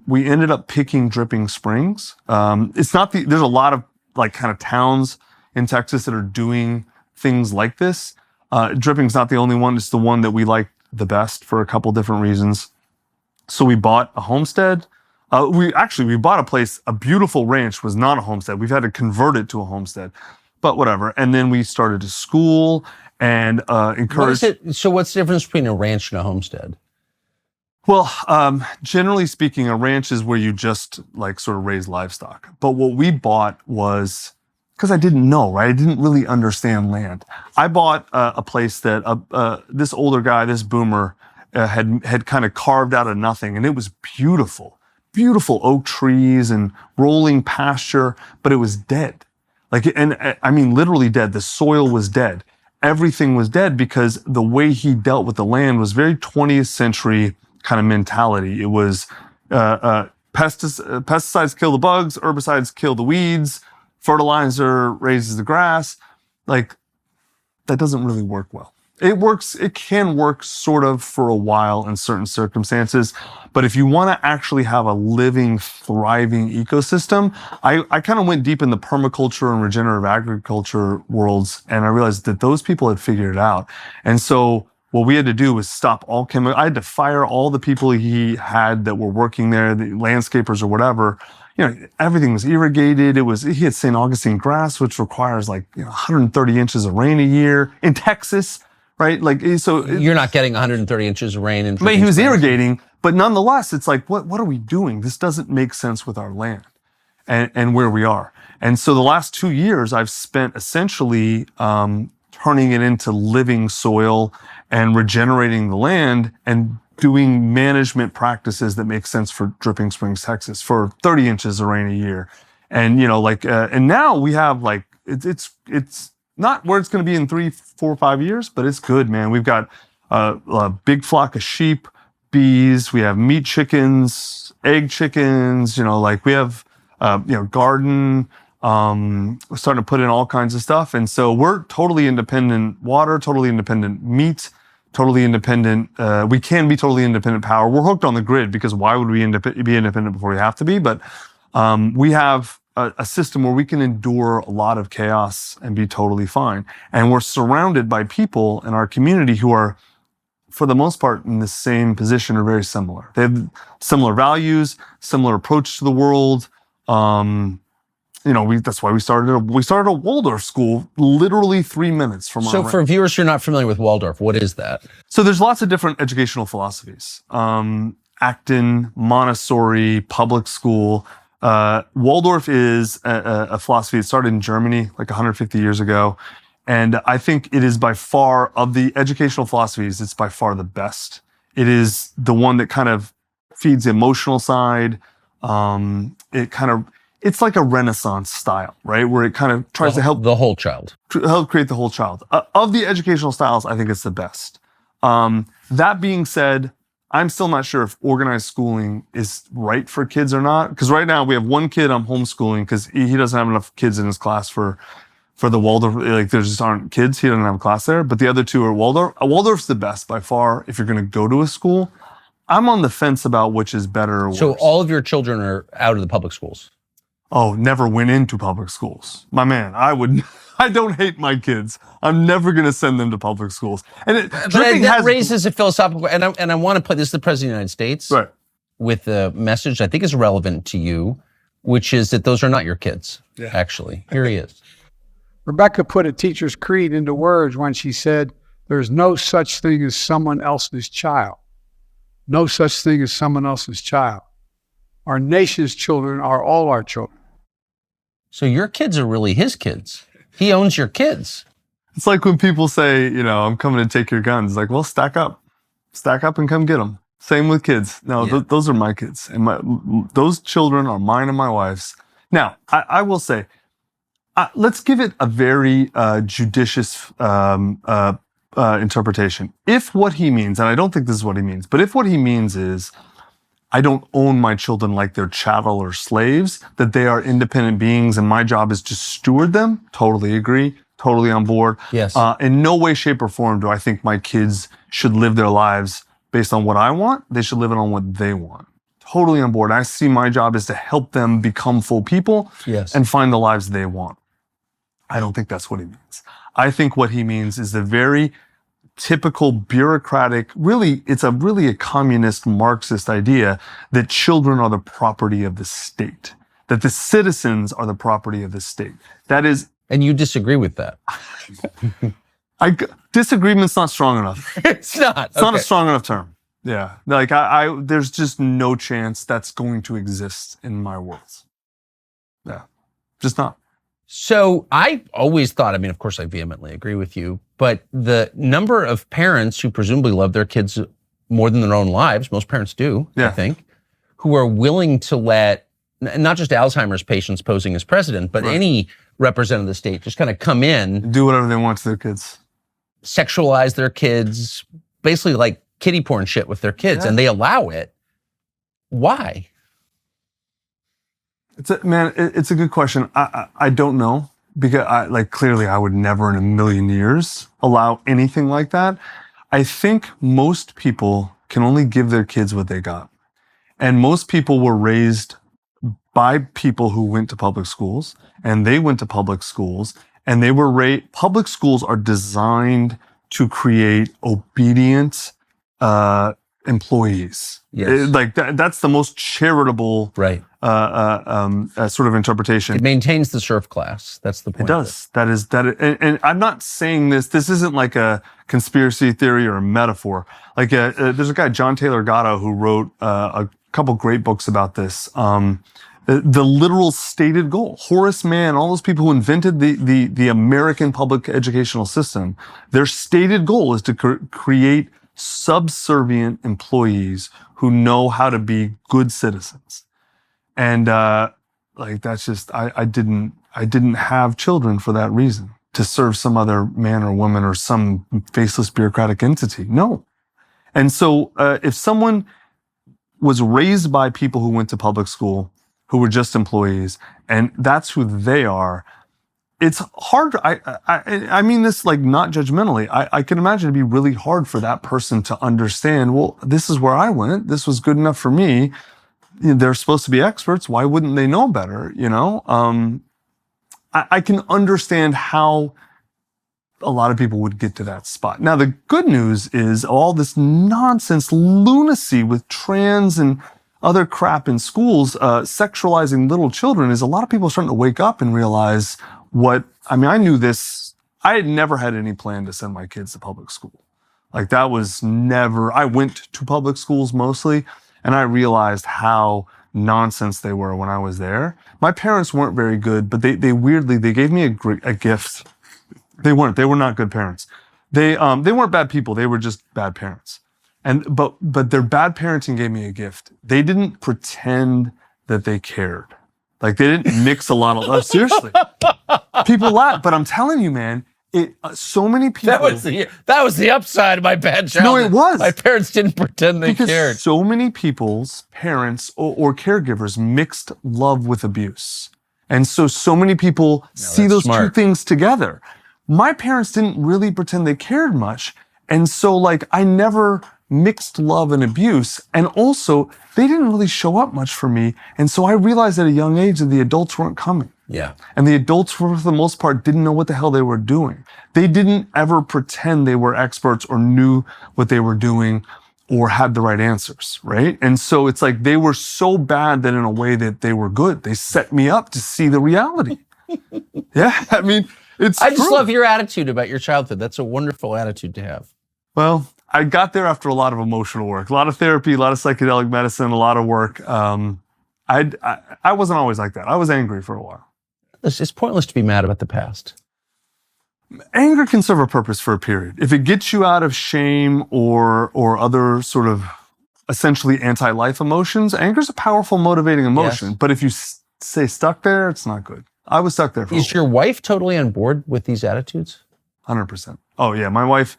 we ended up picking Dripping Springs. There's a lot of like kind of towns in Texas that are doing things like this. Dripping's not the only one. It's the one that we like the best for a couple different reasons. So we bought a homestead. We bought a place, a beautiful ranch was not a homestead. We've had to convert it to a homestead, but whatever. And then we started a school and encouraged. So what's the difference between a ranch and a homestead? Well, generally speaking, a ranch is where you just like sort of raise livestock. But what we bought was, because I didn't know, right? I didn't really understand land. I bought a place that this older guy, this boomer, had kind of carved out of nothing, and it was beautiful, beautiful oak trees and rolling pasture, but it was dead. Literally dead. The soil was dead. Everything was dead because the way he dealt with the land was very 20th century kind of mentality. It was pesticides kill the bugs, herbicides kill the weeds. Fertilizer raises the grass. Like, that doesn't really work well. It works. It can work sort of for a while in certain circumstances. But if you want to actually have a living, thriving ecosystem, I kind of went deep in the permaculture and regenerative agriculture worlds, and I realized that those people had figured it out. And so what we had to do was stop all chemical. I had to fire all the people he had that were working there, the landscapers or whatever. Everything was irrigated. He had St. Augustine grass, which requires 130 inches of rain a year in Texas, right? You're not getting 130 inches of rain in. But he was irrigating, but nonetheless, it's like, what are we doing? This doesn't make sense with our land and where we are. And so the last 2 years, I've spent essentially turning it into living soil and regenerating the land and doing management practices that make sense for Dripping Springs, Texas, for 30 inches of rain a year. And, and now we have it's not where it's going to be in 3, 4, 5 years, but it's good, man. We've got a big flock of sheep, bees, we have meat chickens, egg chickens, we have, garden, we're starting to put in all kinds of stuff. And so we're totally independent water, totally independent meat, totally independent. We can be totally independent power. We're hooked on the grid because why would we be independent before we have to be? But we have a system where we can endure a lot of chaos and be totally fine. And we're surrounded by people in our community who are, for the most part, in the same position or very similar. They have similar values, similar approach to the world. That's why we started a Waldorf school literally 3 minutes from our So for viewers who are not familiar with Waldorf, what is that? So there's lots of different educational philosophies. Acton, Montessori, public school. Waldorf is a philosophy that started in Germany 150 years ago. And I think it is by far, of the educational philosophies, it's by far the best. It is the one that kind of feeds the emotional side. It's like a Renaissance style, right? Where it kind of tries to help the whole child. Help create the whole child. Of the educational styles, I think it's the best. That being said, I'm still not sure if organized schooling is right for kids or not. Because right now we have one kid I'm homeschooling because he doesn't have enough kids in his class for the Waldorf. There just aren't kids. He doesn't have a class there. But the other two are Waldorf. Waldorf's the best by far if you're going to go to a school. I'm on the fence about which is better or worse. So all of your children are out of the public schools? Oh, never went into public schools. My man, I don't hate my kids. I'm never going to send them to public schools. And that raises a philosophical, and I want to put this to the President of the United States, right, with a message I think is relevant to you, which is that those are not your kids, actually. Here he is. Rebecca put a teacher's creed into words when she said, there's no such thing as someone else's child. No such thing as someone else's child. Our nation's children are all our children. So your kids are really his kids. He owns your kids. It's like when people say, I'm coming to take your guns. Well, stack up and come get them. Same with kids. No, those are my kids. And those children are mine and my wife's. Now, I will say, let's give it a very judicious interpretation. If what he means, and I don't think this is what he means, but if what he means is, I don't own my children like they're chattel or slaves, that they are independent beings and my job is to steward them, totally agree, totally on board. Yes. In no way, shape, or form do I think my kids should live their lives based on what I want. They should live it on what they want. Totally on board. I see my job is to help them become full people and find the lives they want. I don't think that's what he means. I think what he means is the very typical bureaucratic, it's really a communist Marxist idea that children are the property of the state, that the citizens are the property of the state. That is. And you disagree with that? Disagreement's not strong enough. It's not. It's not a strong enough term. Yeah. There's just no chance that's going to exist in my world. Yeah. Just not. So I always thought, of course I vehemently agree with you, but the number of parents who presumably love their kids more than their own lives, most parents do, I think, who are willing to let, not just Alzheimer's patients posing as president, but any representative of the state just kind of come in. Do whatever they want to their kids. Sexualize their kids, basically like kiddie porn shit with their kids, and they allow it. Why? It's a good question. I don't know. because clearly I would never in a million years allow anything like that. I think most people can only give their kids what they got. And most people were raised by people who went to public schools, and they went to public schools, and they were public schools are designed to create obedient employees. Yes. That's the most charitable Right. Sort of interpretation. It maintains the serf class. That's the point. It does. And I'm not saying this isn't like a conspiracy theory or a metaphor. There's a guy, John Taylor Gatto, who wrote a couple great books about this. The literal stated goal. Horace Mann, all those people who invented the American public educational system, their stated goal is to create subservient employees who know how to be good citizens. And that's just I didn't have children for that reason, to serve some other man or woman or some faceless bureaucratic entity. No. And so if someone was raised by people who went to public school, who were just employees, and that's who they are, it's hard. I mean this not judgmentally. I can imagine it'd be really hard for that person to understand, well, this is where I went. This was good enough for me. They're supposed to be experts. Why wouldn't they know better? I can understand how a lot of people would get to that spot. Now, the good news is all this nonsense lunacy with trans and other crap in schools, sexualizing little children, is a lot of people are starting to wake up and realize I knew this. I had never had any plan to send my kids to public school. That was never, I went to public schools mostly, and I realized how nonsense they were when I was there. My parents weren't very good, but they weirdly, they gave me a gift. They were not good parents. They weren't bad people. They were just bad parents. But their bad parenting gave me a gift. They didn't pretend that they cared. They didn't mix a lot of, seriously. People laugh, but I'm telling you, man, so many people. That was the upside of my bad childhood. No, it was. My parents didn't pretend they cared. So many people's parents or caregivers mixed love with abuse. And so many people see those two things together. My parents didn't really pretend they cared much. And so I never mixed love and abuse. And also they didn't really show up much for me. And so I realized at a young age that the adults weren't coming. Yeah. And the adults, for the most part, didn't know what the hell they were doing. They didn't ever pretend they were experts or knew what they were doing or had the right answers, right? And so it's they were so bad that in a way that they were good. They set me up to see the reality. Yeah, I mean, I just love your attitude about your childhood. That's a wonderful attitude to have. Well, I got there after a lot of emotional work, a lot of therapy, a lot of psychedelic medicine, a lot of work. I wasn't always like that. I was angry for a while. It's pointless to be mad about the past. Anger can serve a purpose for a period. If it gets you out of shame or other sort of essentially anti-life emotions, anger is a powerful motivating emotion. Yes. But if you stay stuck there, it's not good. I was stuck there for a while. Is your wife totally on board with these attitudes? 100%. Oh yeah, my wife,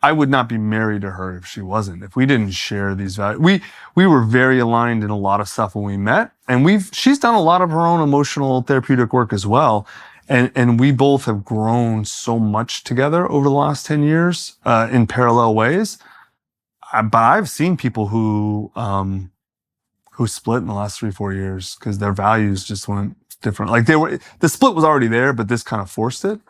I would not be married to her if she wasn't, if we didn't share these values. We were very aligned in a lot of stuff when we met, and she's done a lot of her own emotional therapeutic work as well. And we both have grown so much together over the last 10 years, in parallel ways. But I've seen people who split in the last 3-4 years because their values just went different. The split was already there, but this kind of forced it.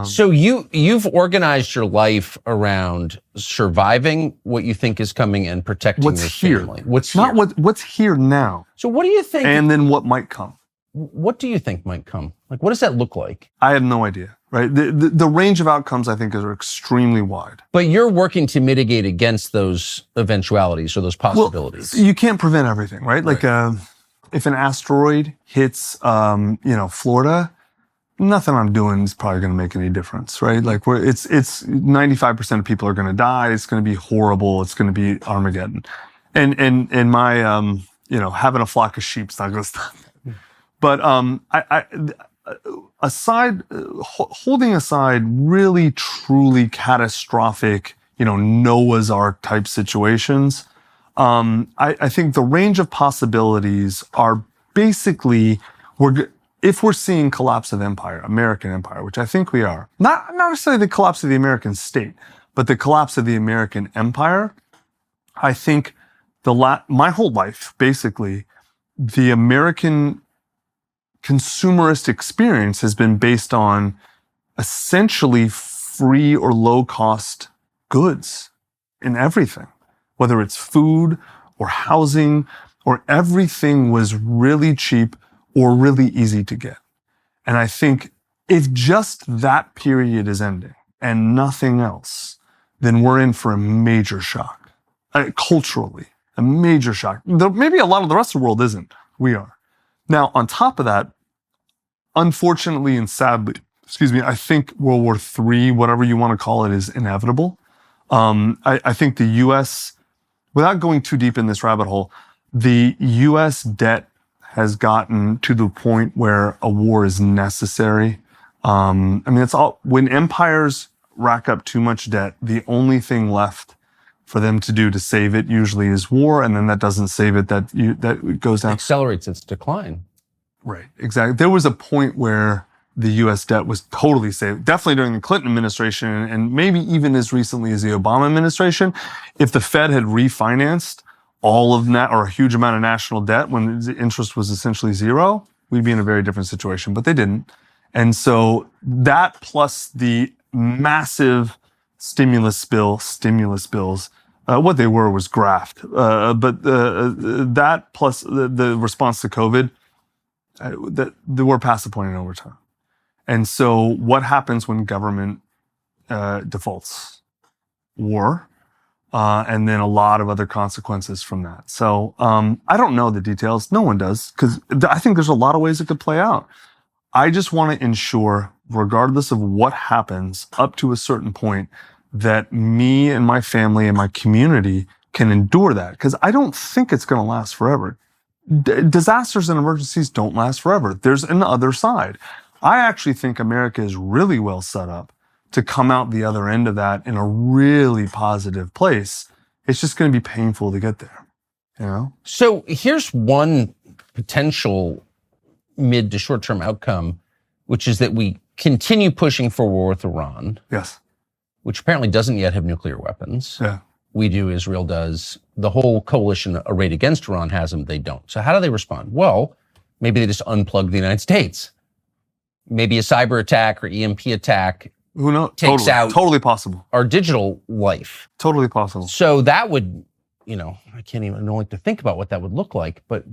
So you've organized your life around surviving what you think is coming and protecting your family. What's here? What's here now. So what do you think? And then what might come. What do you think might come? What does that look like? I have no idea, right? The range of outcomes, I think, are extremely wide. But you're working to mitigate against those eventualities or those possibilities. Well, you can't prevent everything, right? If an asteroid hits, Florida, nothing I'm doing is probably going to make any difference, right? It's 95% of people are going to die. It's going to be horrible. It's going to be Armageddon. And my, having a flock of sheep's not going to stop that. But holding aside really, truly catastrophic, Noah's Ark type situations, I think the range of possibilities are basically if we're seeing collapse of empire, American empire, which I think we are, not necessarily the collapse of the American state, but the collapse of the American empire, I think my whole life, basically, the American consumerist experience has been based on essentially free or low cost goods in everything, whether it's food or housing, or everything was really cheap or really easy to get. And I think if just that period is ending and nothing else, then we're in for a major shock. Culturally, a major shock. Maybe a lot of the rest of the world isn't. We are. Now, on top of that, unfortunately and sadly, I think World War III, whatever you want to call it, is inevitable. I think the U.S., without going too deep in this rabbit hole, the U.S. debt has gotten to the point where a war is necessary. It's all, when empires rack up too much debt, the only thing left for them to do to save it usually is war, and then that doesn't save it, that goes down. Accelerates its decline. Right, exactly. There was a point where the U.S. debt was totally saved, definitely during the Clinton administration, and maybe even as recently as the Obama administration. If the Fed had refinanced all of or a huge amount of national debt when the interest was essentially zero, we'd be in a very different situation, but they didn't. And so that plus the massive stimulus bills, what they were was graft. But that plus the response to COVID, we're past the point of no return. And so what happens when government defaults? War. And then a lot of other consequences from that. So I don't know the details. No one does, because I think there's a lot of ways it could play out. I just want to ensure, regardless of what happens up to a certain point, that me and my family and my community can endure that, because I don't think it's going to last forever. Disasters and emergencies don't last forever. There's an other side. I actually think America is really well set up to come out the other end of that in a really positive place. It's just going to be painful to get there, you know? So here's one potential mid to short-term outcome, which is that we continue pushing for war with Iran. Yes. Which apparently doesn't yet have nuclear weapons. Yeah. We do, Israel does. The whole coalition arrayed against Iran has them, they don't. So how do they respond? Well, maybe they just unplug the United States. Maybe a cyber attack or EMP attack. Who knows? Takes out totally possible. Our digital life. Totally possible. So that would, I don't like to think about what that would look like, but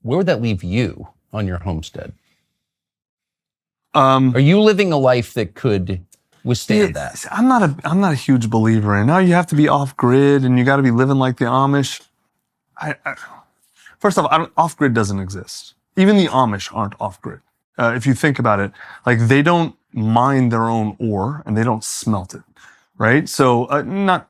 where would that leave you on your homestead? Are you living a life that could withstand that? I'm not a huge believer in, you have to be off grid and you got to be living like the Amish. First off, off grid doesn't exist. Even the Amish aren't off grid. If you think about it, like they don't mine their own ore and they don't smelt it, right? So not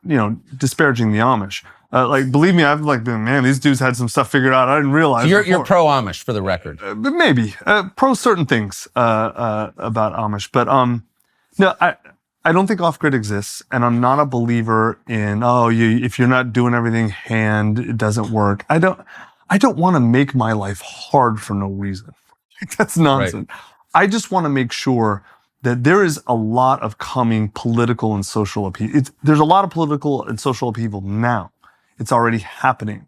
disparaging the Amish. Believe me, I've been, man, these dudes had some stuff figured out I didn't realize. You're pro Amish, for the record. But maybe pro certain things about Amish, but no, I don't think off grid exists, and I'm not a believer in if you're not doing everything hand, it doesn't work. I don't want to make my life hard for no reason. That's nonsense. Right. I just want to make sure that there is a lot of coming political and social upheaval. There's a lot of political and social upheaval now. It's already happening.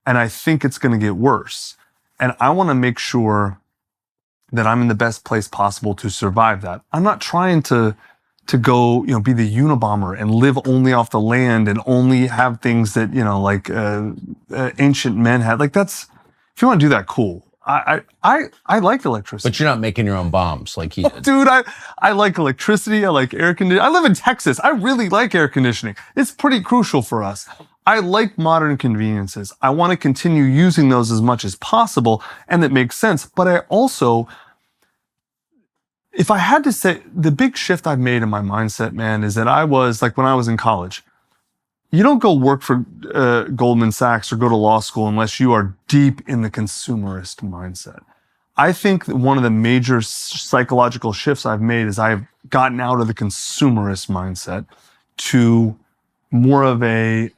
And I think it's going to get worse. And I want to make sure that I'm in the best place possible to survive that. I'm not trying to go, be the Unabomber and live only off the land and only have things that, ancient men had. If you want to do that, cool. I like electricity. But you're not making your own bombs like he did. Dude, I like electricity. I like air conditioning. I live in Texas. I really like air conditioning. It's pretty crucial for us. I like modern conveniences. I want to continue using those as much as possible, and that makes sense. But I also, if I had to say, the big shift I've made in my mindset, man, is that I was, when I was in college, you don't go work for Goldman Sachs or go to law school unless you are deep in the consumerist mindset. I think that one of the major psychological shifts I've made is I've gotten out of the consumerist mindset to more of a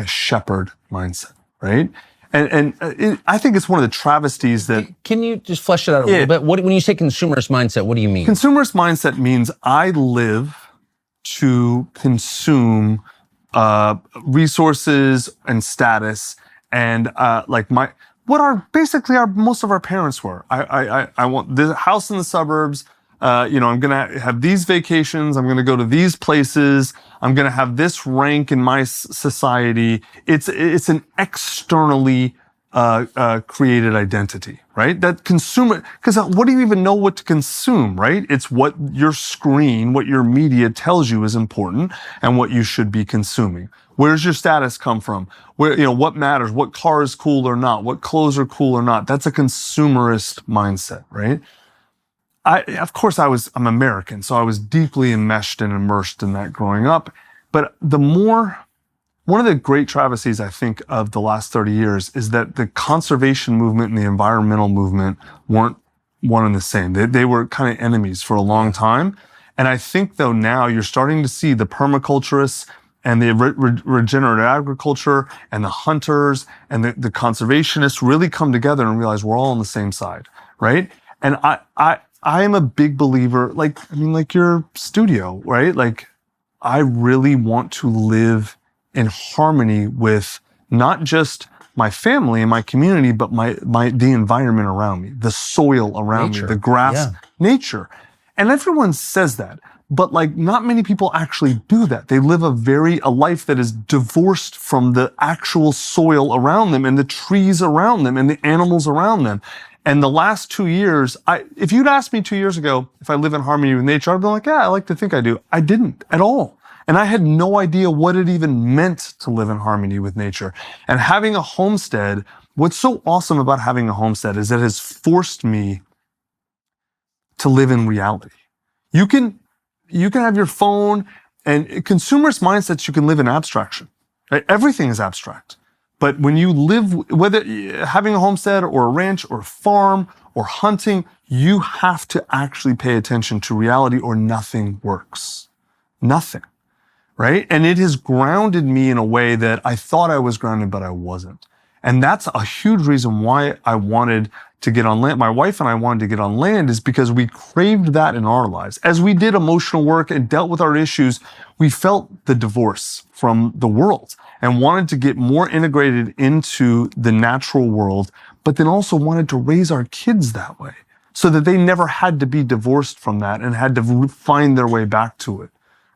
shepherd mindset, right? I think it's one of the travesties that... Can you just flesh it out a little bit? When you say consumerist mindset, what do you mean? Consumerist mindset means I live to consume resources and status and most of our parents were. I want the house in the suburbs. I'm gonna have these vacations. I'm gonna go to these places. I'm gonna have this rank in my society. It's an externally created identity, right? That consumer, because what do you even know what to consume, right? It's what your screen, what your media tells you is important and what you should be consuming. Where's your status come from? What matters? What car is cool or not? What clothes are cool or not? That's a consumerist mindset, right? I'm American, so I was deeply enmeshed and immersed in that growing up. But one of the great travesties, I think, of the last 30 years is that the conservation movement and the environmental movement weren't one and the same. They were kind of enemies for a long time. And I think, though, now you're starting to see the permaculturists and the regenerative agriculture and the hunters and the conservationists really come together and realize we're all on the same side, right? And I am a big believer, like your studio, right? Like, I really want to live in harmony with not just my family and my community, but the environment around me, the soil around me, the grass, nature. And everyone says that, but not many people actually do that. They live a life that is divorced from the actual soil around them and the trees around them and the animals around them. And the last 2 years, if you'd asked me 2 years ago if I live in harmony with nature, I'd be like, yeah, I like to think I do. I didn't at all. And I had no idea what it even meant to live in harmony with nature. And having a homestead, what's so awesome about having a homestead is that it has forced me to live in reality. You can have your phone, and consumerist mindsets, you can live in abstraction, right? Everything is abstract. But when you live, whether having a homestead or a ranch or a farm or hunting, you have to actually pay attention to reality or nothing works. Nothing. Right? And it has grounded me in a way that I thought I was grounded, but I wasn't. And that's a huge reason why I wanted to get on land. My wife and I wanted to get on land is because we craved that in our lives. As we did emotional work and dealt with our issues, we felt the divorce from the world and wanted to get more integrated into the natural world, but then also wanted to raise our kids that way so that they never had to be divorced from that and had to find their way back to it.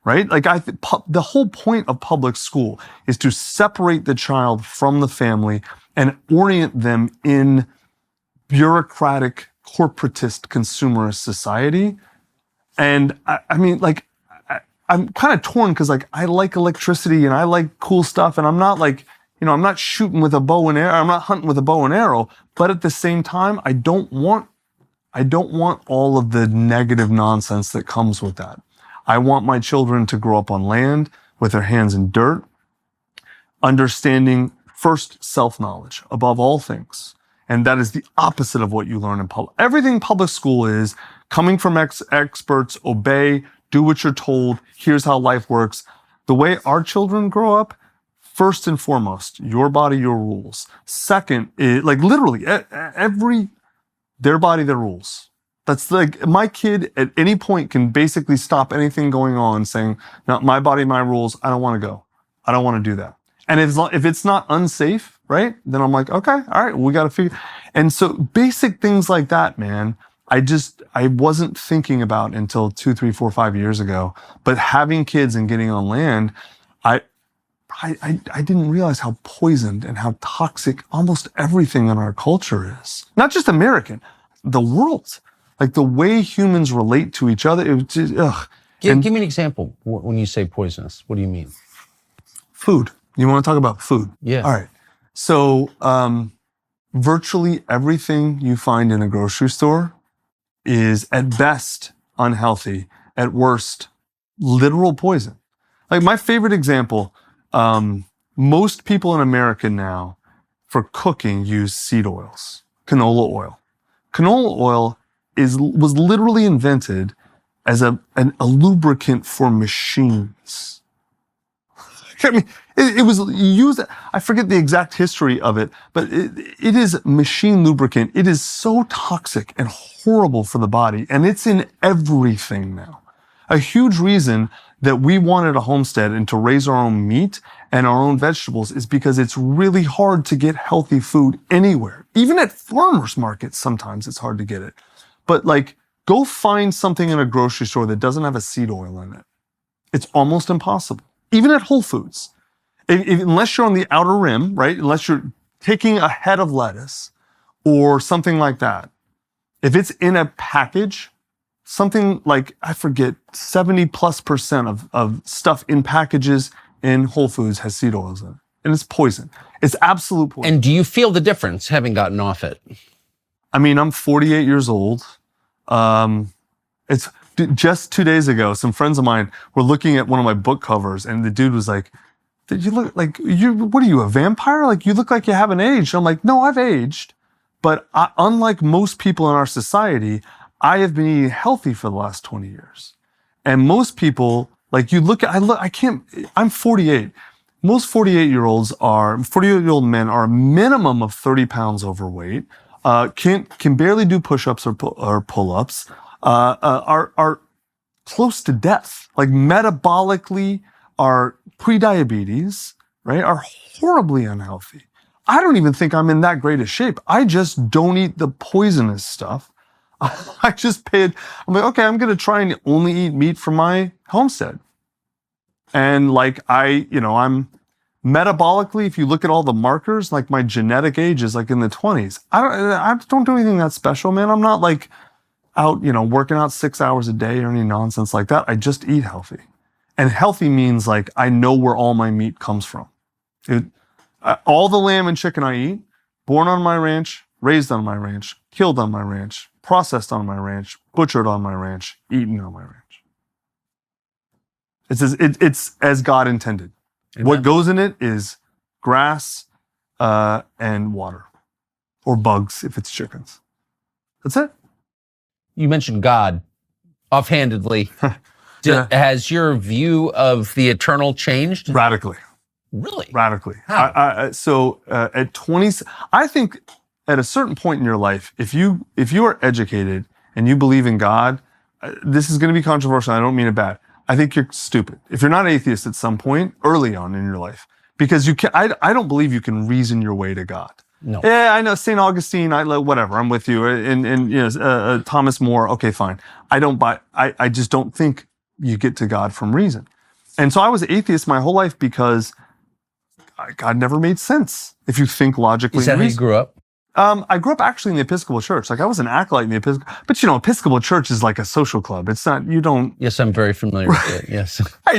Right? The whole point of public school is to separate the child from the family and orient them in bureaucratic, corporatist, consumerist society. And I'm kind of torn because I like electricity and I like cool stuff, and I'm not I'm not shooting with a bow and arrow. I'm not hunting with a bow and arrow. But at the same time, I don't want all of the negative nonsense that comes with that. I want my children to grow up on land with their hands in dirt, understanding first self-knowledge above all things. And that is the opposite of what you learn in public. Everything public school is coming from experts, obey, do what you're told, here's how life works. The way our children grow up, first and foremost, your body, your rules. Second, literally, their body, their rules. That's my kid at any point can basically stop anything going on saying, no, my body, my rules, I don't want to go. I don't want to do that. And if it's not unsafe, right, then I'm like, okay, all right, we got to figure. And so basic things like that, man, I wasn't thinking about until 2, 3, 4, 5 years ago. But having kids and getting on land, I didn't realize how poisoned and how toxic almost everything in our culture is. Not just American, the world. The way humans relate to each other, it just, ugh. Give me an example when you say poisonous. What do you mean? Food. You want to talk about food? Yeah. All right. So virtually everything you find in a grocery store is at best unhealthy, at worst literal poison. My favorite example, most people in America now for cooking use seed oils, canola oil. Canola oil was literally invented as a lubricant for machines. I mean, it was used. I forget the exact history of it, but it is machine lubricant. It is so toxic and horrible for the body, and it's in everything now. A huge reason that we wanted a homestead and to raise our own meat and our own vegetables is because it's really hard to get healthy food anywhere. Even at farmers markets, sometimes it's hard to get it. But like, go find something in a grocery store that doesn't have a seed oil in it. It's almost impossible. Even at Whole Foods. Unless you're on the outer rim, right? Unless you're taking a head of lettuce or something like that. If it's in a package, something like, I forget, 70+% of stuff in packages in Whole Foods has seed oils in it. And it's poison. It's absolute poison. And do you feel the difference having gotten off it? I mean, I'm 48 years old. It's just 2 days ago, some friends of mine were looking at one of my book covers and the dude was like, "Did you look like what are you, a vampire? Like, you look like you haven't aged." I'm like, "No, I've aged. But unlike most people in our society, I have been eating healthy for the last 20 years. And most people, like I'm 48. Most 48-year-old men are a minimum of 30 pounds overweight, can barely do push-ups or pull-ups, are close to death, like metabolically are pre-diabetes, right? Are horribly unhealthy. I don't even think I'm in that great a shape. I just don't eat the poisonous stuff. I'm like, okay, I'm going to try and only eat meat from my homestead. And like, I'm metabolically, if you look at all the markers, like my genetic age is like in the 20s. I don't do anything that special, man. I'm not like out, working out 6 hours a day or any nonsense like that. I just eat healthy. And healthy means like, I know where all my meat comes from. All the lamb and chicken I eat, born on my ranch, raised on my ranch, killed on my ranch, processed on my ranch, butchered on my ranch, eaten on my ranch. It's as God intended. Amen. What goes in it is grass and water, or bugs if it's chickens. That's it. You mentioned God offhandedly. Yeah. Has your view of the eternal changed? Radically. Really? Radically. How? So at 20, I think at a certain point in your life, if you are educated and you believe in God, this is going to be controversial. I don't mean it bad. I think you're stupid. If you're not atheist at some point early on in your life, because I don't believe you can reason your way to God. No. Yeah, I know St. Augustine. Whatever. I'm with you. And Thomas More. Okay, fine. I just don't think you get to God from reason. And so I was atheist my whole life because God never made sense if you think logically. Is that how you grew up? I grew up actually in the Episcopal Church. Like, I was an acolyte in the Episcopal, but Episcopal Church is like a social club. It's not, you don't. Yes, I'm very familiar with it. Yes. I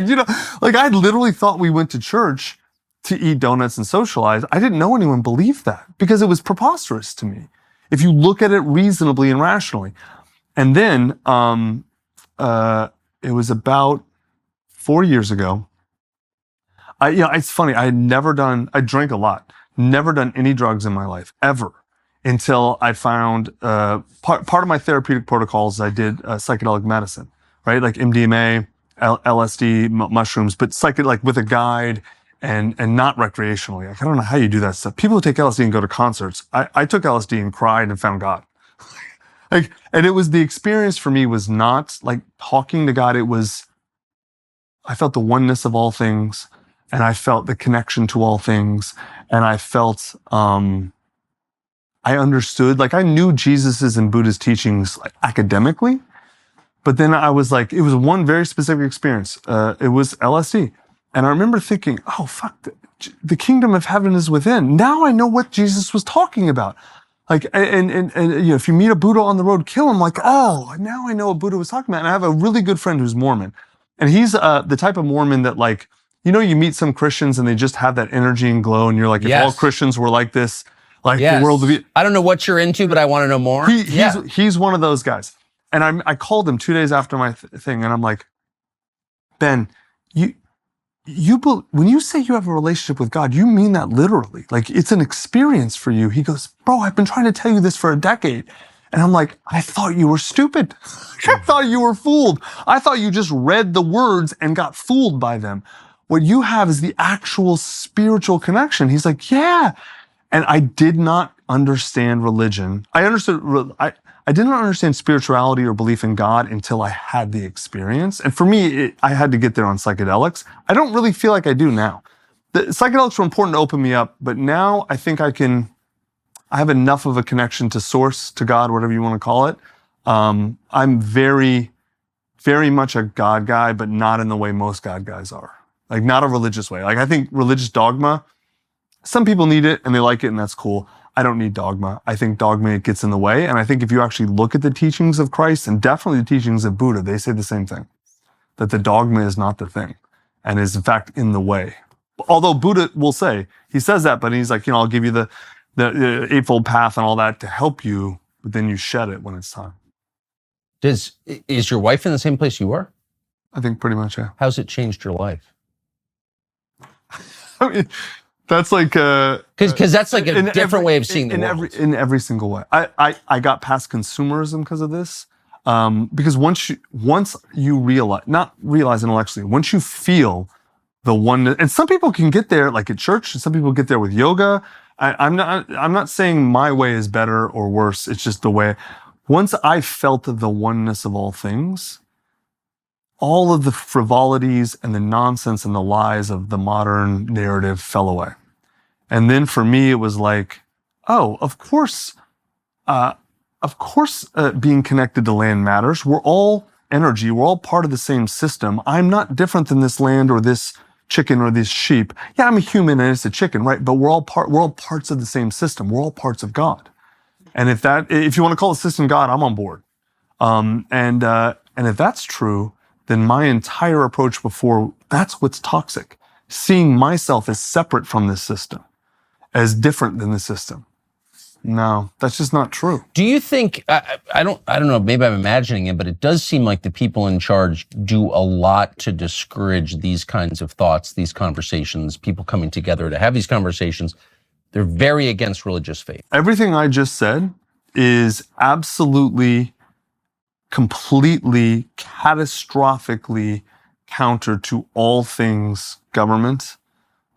literally thought we went to church to eat donuts and socialize. I didn't know anyone believed that because it was preposterous to me. If you look at it reasonably and rationally. And then, it was about 4 years ago. It's funny. I drank a lot, never done any drugs in my life, ever, until I found, part of my therapeutic protocols, I did psychedelic medicine, right? Like MDMA, LSD, mushrooms, but like with a guide and not recreationally. Like, I don't know how you do that stuff. People who take LSD and go to concerts. I took LSD and cried and found God. And it was, the experience for me was not like talking to God. I felt the oneness of all things, and I felt the connection to all things. And I felt, I understood, like I knew Jesus's and Buddha's teachings like, academically, but then I was like, it was one very specific experience. It was LSD. And I remember thinking, oh, fuck, the kingdom of heaven is within. Now I know what Jesus was talking about. Like, and if you meet a Buddha on the road, kill him. Like, oh, now I know what Buddha was talking about. And I have a really good friend who's Mormon. And he's the type of Mormon that, like, you meet some Christians and they just have that energy and glow. And you're like, if all Christians were like this, like the world would be. I don't know what you're into, but I want to know more. He's one of those guys. And I called him 2 days after my thing. And I'm like, Ben, when you say you have a relationship with God, you mean that literally. Like, it's an experience for you. He goes, bro, I've been trying to tell you this for a decade. And I'm like, I thought you were stupid. I thought you were fooled. I thought you just read the words and got fooled by them. what you have is the actual spiritual connection. He's like, yeah. And I did not understand religion. I did not understand spirituality or belief in God until I had the experience. And for me, I had to get there on psychedelics. I don't really feel like I do now. The psychedelics were important to open me up, but now I think I have enough of a connection to source, to God, whatever you want to call it. I'm very, very much a God guy, but not in the way most God guys are. Like, not a religious way. Like, I think religious dogma, some people need it and they like it, and that's cool. I don't need dogma. I think dogma gets in the way. And I think if you actually look at the teachings of Christ, and definitely the teachings of Buddha, they say the same thing, that the dogma is not the thing and is in fact in the way. Although Buddha will say, he says that, but he's like, I'll give you the Eightfold Path and all that to help you, but then you shed it when it's time. Is your wife in the same place you are? I think pretty much, yeah. How's it changed your life? I mean, that's like because that's like a different way of seeing the world. In every single way. I got past consumerism because of this. Because once you realize, not realize intellectually, once you feel the oneness, and some people can get there like at church, and some people get there with yoga. I'm not saying my way is better or worse. It's just the way. Once I felt the oneness of all things, all of the frivolities and the nonsense and the lies of the modern narrative fell away. And then for me, it was like, oh, of course, being connected to land matters. We're all energy. We're all part of the same system. I'm not different than this land or this chicken or this sheep. Yeah, I'm a human and it's a chicken, right? But we're all parts of the same system. We're all parts of God. And if you want to call the system God, I'm on board. And if that's true, then my entire approach before, that's what's toxic. Seeing myself as separate from this system, as different than the system. No, that's just not true. Do you think, I don't know, maybe I'm imagining it, but it does seem like the people in charge do a lot to discourage these kinds of thoughts, these conversations, people coming together to have these conversations. They're very against religious faith. Everything I just said is absolutely, completely, catastrophically counter to all things government,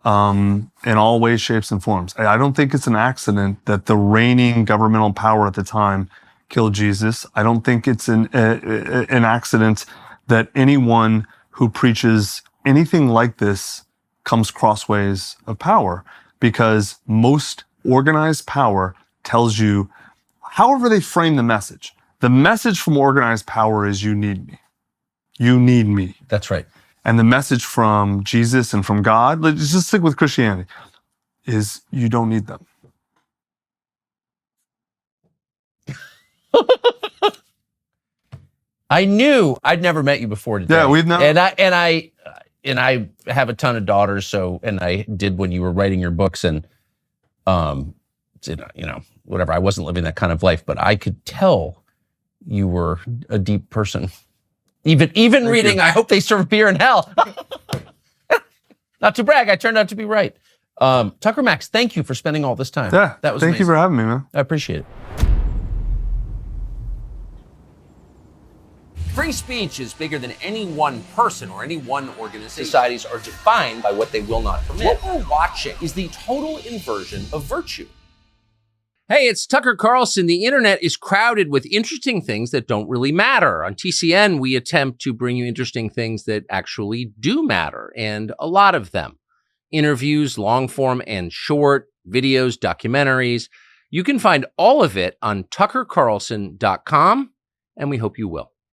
in all ways, shapes, and forms. I don't think it's an accident that the reigning governmental power at the time killed Jesus. I don't think it's an accident that anyone who preaches anything like this comes crossways of power, because most organized power tells you, however they frame the message from organized power is, you need me. You need me. That's right. And the message from Jesus and from God, let's just stick with Christianity, is you don't need them. I knew I'd never met you before today. Yeah, we've never. And I have a ton of daughters, and I did when you were writing your books, and whatever. I wasn't living that kind of life, but I could tell you were a deep person. Even Thank reading, you. I hope they serve beer in hell. Not to brag, I turned out to be right. Tucker Max, thank you for spending all this time. Yeah, that was thank amazing. you for having me, man. I appreciate it. Free speech is bigger than any one person or any one organization. Societies are defined by what they will not permit. What we're watching is the total inversion of virtue. Hey, it's Tucker Carlson. The internet is crowded with interesting things that don't really matter. On TCN, we attempt to bring you interesting things that actually do matter, and a lot of them. Interviews, long form and short, videos, documentaries. You can find all of it on tuckercarlson.com, and we hope you will.